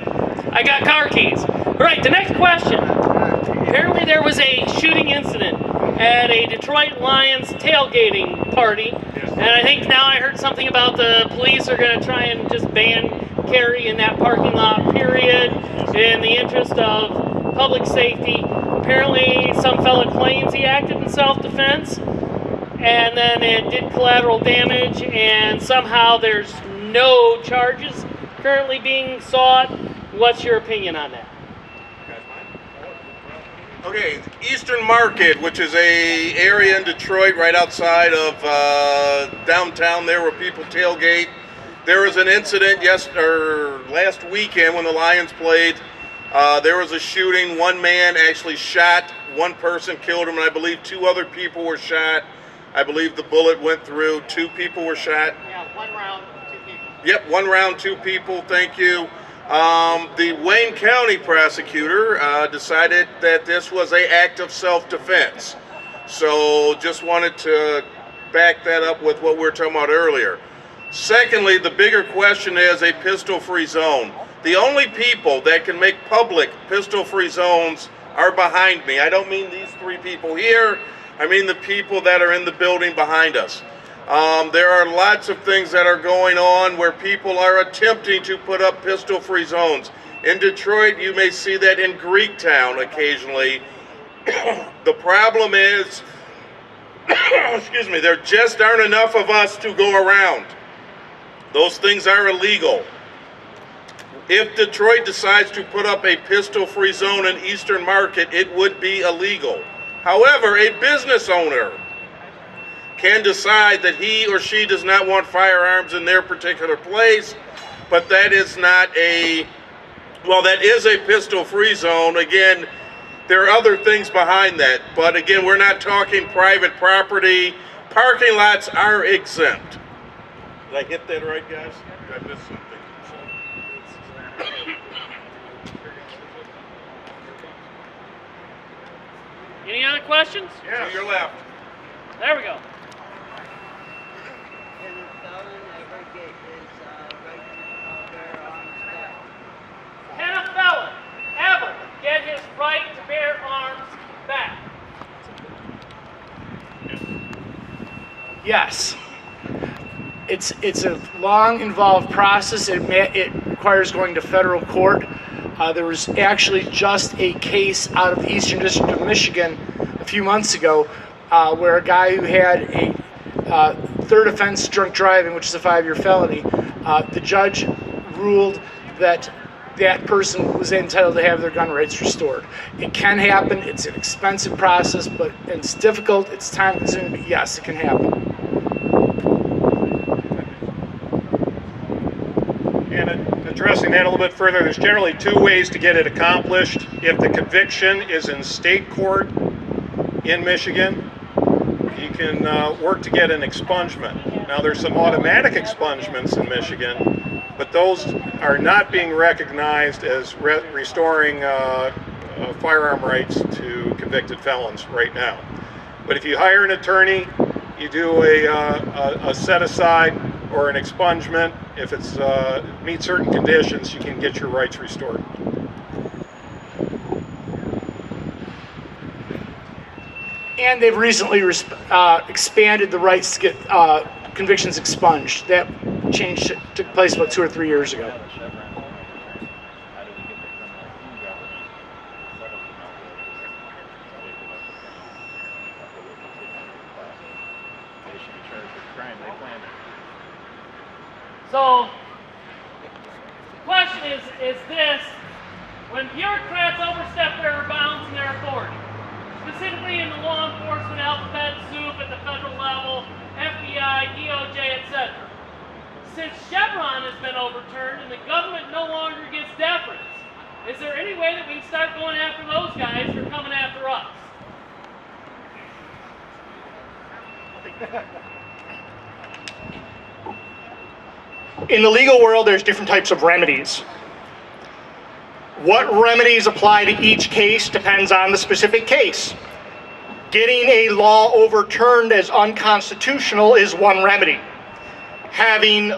I got car keys. All right, the next question. Apparently there was a shooting incident at a Detroit Lions tailgating party. And I think now I heard something about the police are going to try and just ban carry in that parking lot, period, in the interest of public safety. Apparently some fella claims he acted in self-defense, and then it did collateral damage, and somehow there's no charges currently being sought. What's your opinion on that? Okay, Eastern Market, which is a area in Detroit right outside of downtown there where people tailgate. There was an incident last weekend when the Lions played. There was a shooting. One man actually shot. One person killed him, and I believe 2 other people were shot. I believe the bullet went through. 2 people were shot. Yeah, 1 round, 2 people. Yep, 1 round, 2 people. Thank you. The Wayne County prosecutor decided that this was an act of self-defense. So just wanted to back that up with what we were talking about earlier. Secondly, the bigger question is a pistol-free zone. The only people that can make public pistol-free zones are behind me. I don't mean these 3 people here. I mean the people that are in the building behind us. There are lots of things that are going on where people are attempting to put up pistol-free zones. In Detroit, you may see that in Greektown occasionally. The problem is, excuse me, there just aren't enough of us to go around. Those things are illegal. If Detroit decides to put up a pistol-free zone in Eastern Market, it would be illegal. However, a business owner can decide that he or she does not want firearms in their particular place, but that is not that is a pistol-free zone. Again, there are other things behind that, but again, we're not talking private property. Parking lots are exempt. Did I hit that right, guys? Did I miss something? Any other questions? Yeah. To your left. There we go. Can a felon ever get his right to bear arms back? Can a felon ever get his right to bear arms back? Yes. It's a long, involved process. It requires going to federal court. There was actually just a case out of the Eastern District of Michigan a few months ago where a guy who had a third offense, drunk driving, which is a 5-year felony, the judge ruled that that person was entitled to have their gun rights restored. It can happen. It's an expensive process, but it's difficult. It's time-consuming, but yes, it can happen. And addressing that a little bit further, there's generally 2 ways to get it accomplished. If the conviction is in state court in Michigan, you can work to get an expungement. Now, there's some automatic expungements in Michigan, but those are not being recognized as restoring firearm rights to convicted felons right now. But if you hire an attorney, you do a set-aside or an expungement. If it's meets certain conditions, you can get your rights restored. And they've recently expanded the rights to get convictions expunged. That change took place about 2 or 3 years ago. So, the question is this: when bureaucrats overstep their bounds and their authority, specifically in the law enforcement alphabet soup at the federal level, FBI, DOJ, etc., since Chevron has been overturned and the government no longer gets deference, is there any way that we can start going after those guys for coming after us? In the legal world, there's different types of remedies. What remedies apply to each case depends on the specific case. Getting a law overturned as unconstitutional is one remedy. Having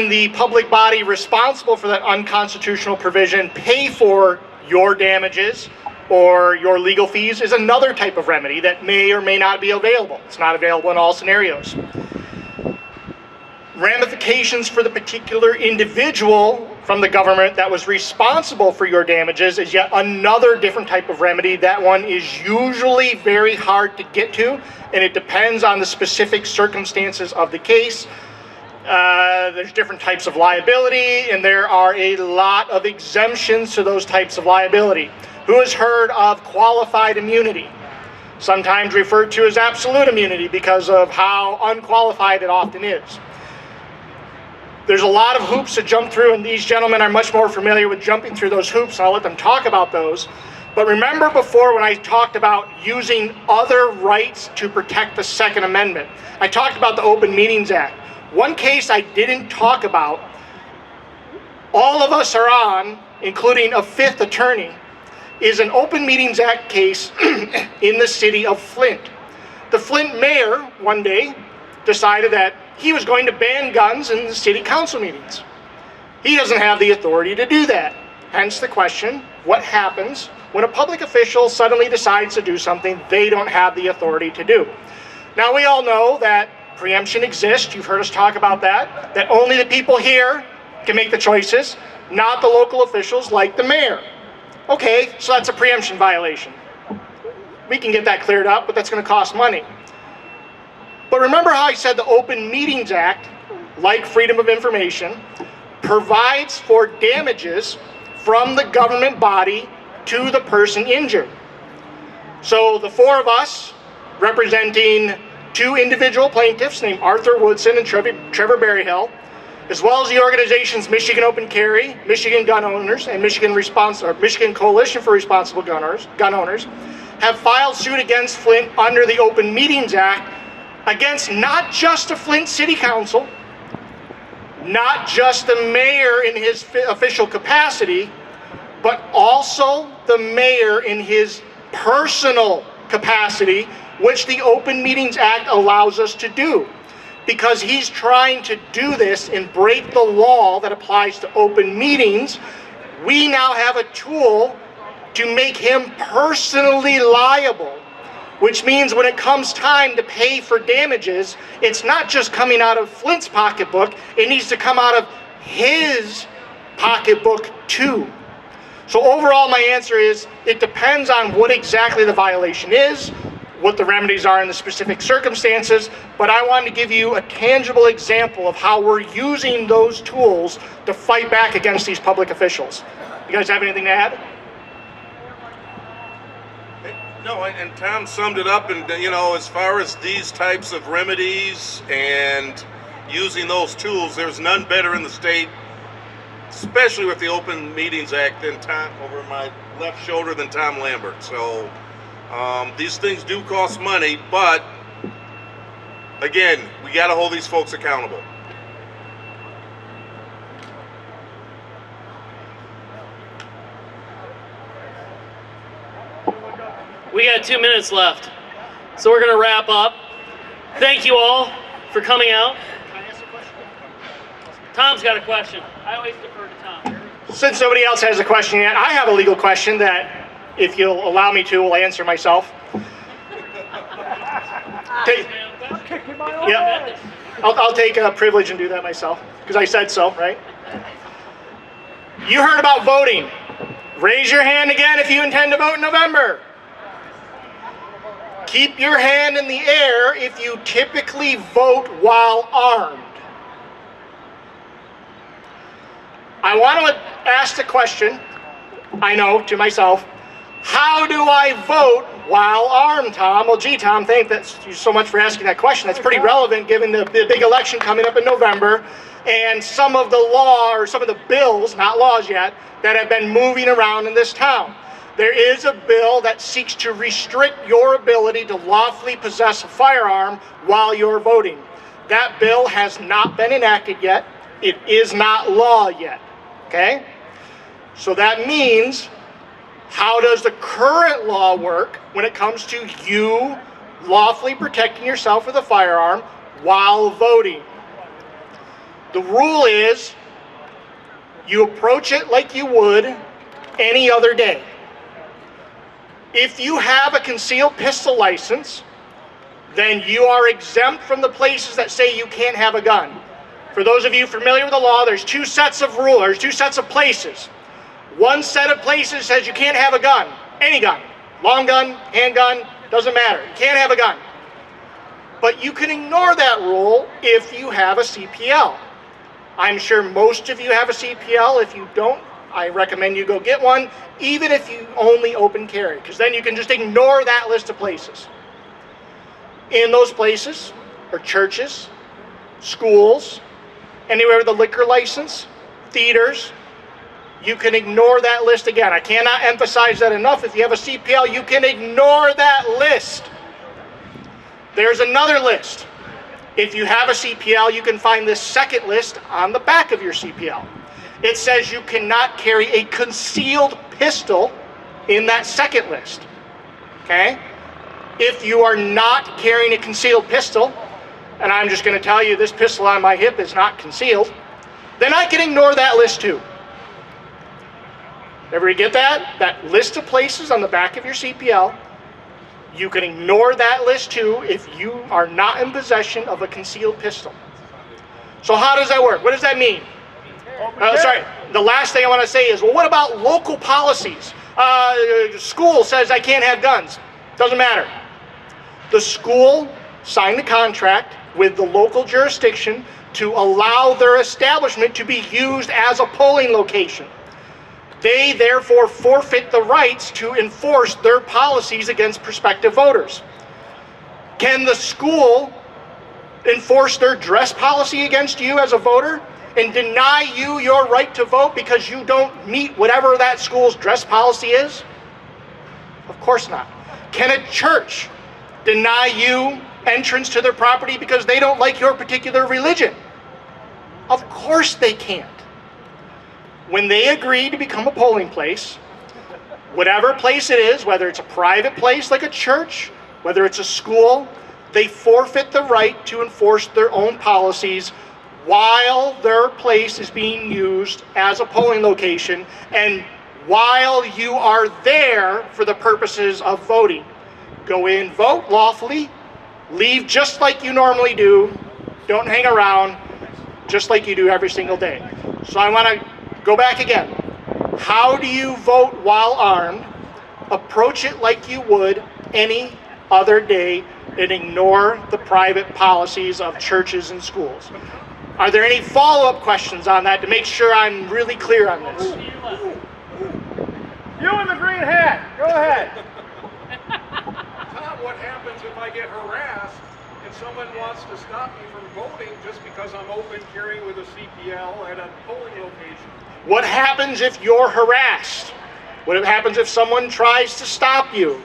the public body responsible for that unconstitutional provision pay for your damages or your legal fees is another type of remedy that may or may not be available. It's not available in all scenarios. Ramifications for the particular individual from the government that was responsible for your damages is yet another different type of remedy. That one is usually very hard to get to, and it depends on the specific circumstances of the case. There's different types of liability, and there are a lot of exemptions to those types of liability. Who has heard of qualified immunity? Sometimes referred to as absolute immunity because of how unqualified it often is. There's a lot of hoops to jump through, and these gentlemen are much more familiar with jumping through those hoops, and I'll let them talk about those. But remember before when I talked about using other rights to protect the Second Amendment, I talked about the Open Meetings Act. One case I didn't talk about, all of us are on, including a fifth attorney, is an Open Meetings Act case in the city of Flint. The Flint mayor one day decided that he was going to ban guns in the city council meetings. He doesn't have the authority to do that. Hence the question, what happens when a public official suddenly decides to do something they don't have the authority to do? Now we all know that preemption exists. You've heard us talk about that only the people here can make the choices, not the local officials like the mayor. Okay, so that's a preemption violation. We can get that cleared up, but that's going to cost money. But remember how I said the Open Meetings Act, like freedom of information, provides for damages from the government body to the person injured. So the four of us, representing two individual plaintiffs named Arthur Woodson and Trevor Berryhill, as well as the organizations Michigan Open Carry, Michigan Gun Owners, and Michigan Coalition for Responsible Gun Owners, have filed suit against Flint under the Open Meetings Act against not just the Flint City Council, not just the mayor in his official capacity, but also the mayor in his personal capacity, which the Open Meetings Act allows us to do. Because he's trying to do this and break the law that applies to open meetings, we now have a tool to make him personally liable. Which means when it comes time to pay for damages, it's not just coming out of Flint's pocketbook, it needs to come out of his pocketbook too. So overall my answer is, it depends on what exactly the violation is, what the remedies are in the specific circumstances, but I wanted to give you a tangible example of how we're using those tools to fight back against these public officials. You guys have anything to add? No, and Tom summed it up, and you know, as far as these types of remedies and using those tools, there's none better in the state, especially with the Open Meetings Act, than Tom, over my left shoulder, than Tom Lambert. So these things do cost money, but again, we got to hold these folks accountable. We got 2 minutes left, so we're going to wrap up. Thank you all for coming out. Tom's got a question. I always defer to Tom. Since nobody else has a question yet, I have a legal question that if you'll allow me to, will answer myself. Yeah, I'll take a privilege and do that myself, because I said so, right? You heard about voting. Raise your hand again if you intend to vote in November. Keep your hand in the air if you typically vote while armed. I want to ask the question, I know, to myself, how do I vote while armed, Tom? Well, gee, Tom, thank you so much for asking that question. That's pretty relevant given the big election coming up in November and some of the law or some of the bills, not laws yet, that have been moving around in this town. There is a bill that seeks to restrict your ability to lawfully possess a firearm while you're voting. That bill has not been enacted yet. It is not law yet, okay? So that means, how does the current law work when it comes to you lawfully protecting yourself with a firearm while voting? The rule is you approach it like you would any other day. If you have a concealed pistol license, then you are exempt from the places that say you can't have a gun. For those of you familiar with the law, there's two sets of rules, there's two sets of places. One set of places says you can't have a gun, any gun, long gun, handgun, doesn't matter. You can't have a gun. But you can ignore that rule if you have a CPL. I'm sure most of you have a CPL. If you don't, I recommend you go get one, even if you only open carry, because then you can just ignore that list of places. In those places are churches, schools, anywhere with a liquor license, theaters. You can ignore that list again. I cannot emphasize that enough. If you have a CPL, you can ignore that list. There's another list. If you have a CPL, you can find this second list on the back of your CPL. It says you cannot carry a concealed pistol in that second list, okay? If you are not carrying a concealed pistol, and I'm just going to tell you this pistol on my hip is not concealed, then I can ignore that list too. Everybody get that? That list of places on the back of your CPL, you can ignore that list too if you are not in possession of a concealed pistol. So how does that work? What does that mean? Sorry, the last thing I want to say is, well, what about local policies? School says I can't have guns. Doesn't matter. The school signed a contract with the local jurisdiction to allow their establishment to be used as a polling location. They therefore forfeit the rights to enforce their policies against prospective voters. Can the school enforce their dress policy against you as a voter and deny you your right to vote because you don't meet whatever that school's dress policy is? Of course not. Can a church deny you entrance to their property because they don't like your particular religion? Of course they can't. When they agree to become a polling place, whatever place it is, whether it's a private place like a church, whether it's a school, they forfeit the right to enforce their own policies while their place is being used as a polling location and while you are there for the purposes of voting. Go in, vote lawfully, leave just like you normally do, don't hang around, just like you do every single day. So I want to go back again. How do you vote while armed? Approach it like you would any other day and ignore the private policies of churches and schools. Are there any follow-up questions on that to make sure I'm really clear on this? You in the green hat, go ahead. Tom, what happens if I get harassed and someone wants to stop me from voting just because I'm open carrying with a CPL at a polling location? What happens if you're harassed? What happens if someone tries to stop you?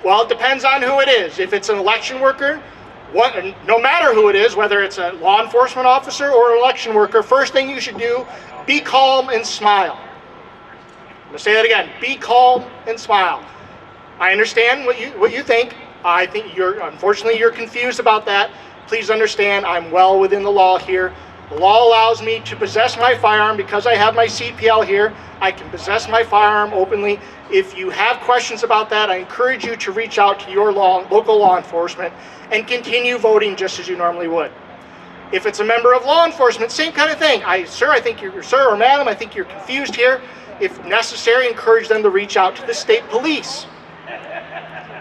Well, it depends on who it is. If it's an election worker, no matter who it is, whether it's a law enforcement officer or an election worker, first thing you should do, be calm and smile. I'm going to say that again. Be calm and smile. I understand what you think. I think unfortunately you're confused about that. Please understand I'm well within the law here. The law allows me to possess my firearm because I have my CPL here. I can possess my firearm openly. If you have questions about that, I encourage you to reach out to your local law enforcement and continue voting just as you normally would. If it's a member of law enforcement, same kind of thing. Sir, I think you're, sir or madam, I think you're confused here. If necessary, encourage them to reach out to the state police.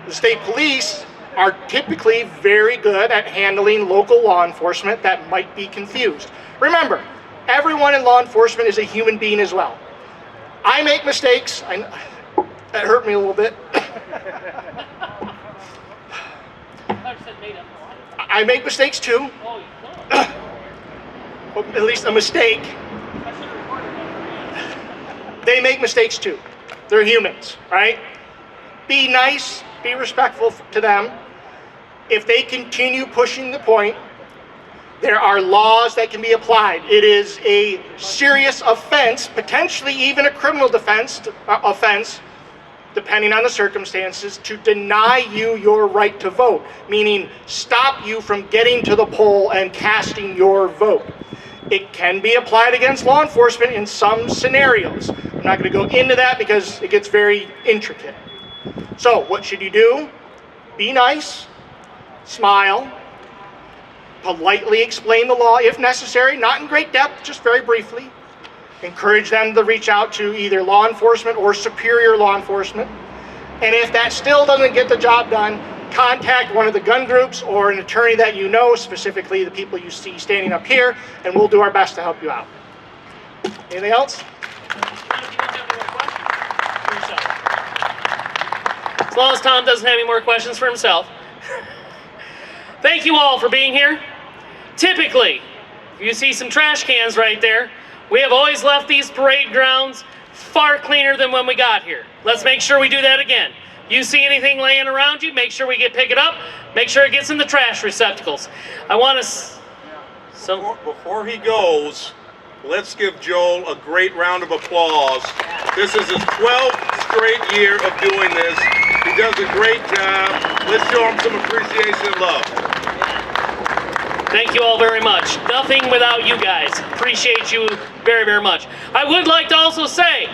The state police are typically very good at handling local law enforcement that might be confused. Remember, everyone in law enforcement is a human being as well. I make mistakes. That hurt me a little bit. I make mistakes too. At least a mistake. They make mistakes too. They're humans, right? Be nice, be respectful to them. If they continue pushing the point, there are laws that can be applied. It is a serious offense, potentially even a criminal offense, depending on the circumstances, to deny you your right to vote, meaning stop you from getting to the poll and casting your vote. It can be applied against law enforcement in some scenarios. I'm not going to go into that because it gets very intricate. So what should you do? Be nice, smile, politely explain the law if necessary, not in great depth, just very briefly. Encourage them to reach out to either law enforcement or superior law enforcement. And if that still doesn't get the job done, contact one of the gun groups or an attorney that you know, specifically the people you see standing up here, and we'll do our best to help you out. Anything else? As long as Tom doesn't have any more questions for himself. Thank you all for being here. Typically, you see some trash cans right there. We have always left these parade grounds far cleaner than when we got here. Let's make sure we do that again. You see anything laying around you, make sure we pick it up. Make sure it gets in the trash receptacles. I want to... Before he goes, let's give Joel a great round of applause. This is his 12th straight year of doing this. He does a great job. Let's show him some appreciation and love. Thank you all very much. Nothing without you guys. Appreciate you very, very much. I would like to also say,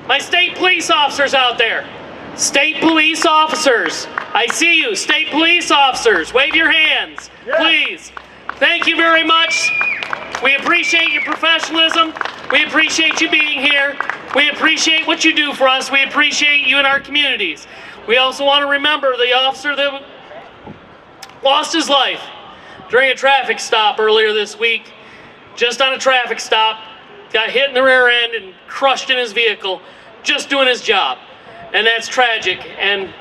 my state police officers out there, state police officers, I see you, state police officers, wave your hands, please. Thank you very much. We appreciate your professionalism. We appreciate you being here. We appreciate what you do for us. We appreciate you in our communities. We also want to remember the officer that lost his life during a traffic stop earlier this week. Just on a traffic stop, got hit in the rear end and crushed in his vehicle, just doing his job. And that's tragic, and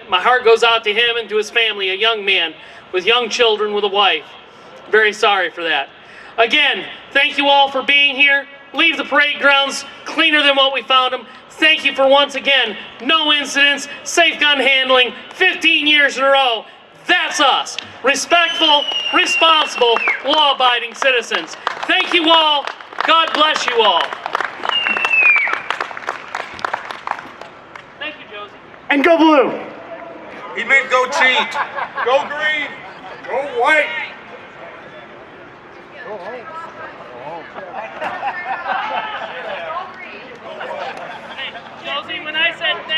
my heart goes out to him and to his family, a young man with young children, with a wife. Very sorry for that. Again, thank you all for being here. Leave the parade grounds cleaner than what we found them. Thank you for once again, no incidents, safe gun handling, 15 years in a row. That's us. Respectful, responsible, law-abiding citizens. Thank you all. God bless you all. Thank you, Josie. And go blue. He meant go cheat. Go green. Go white. Josie, when I said thank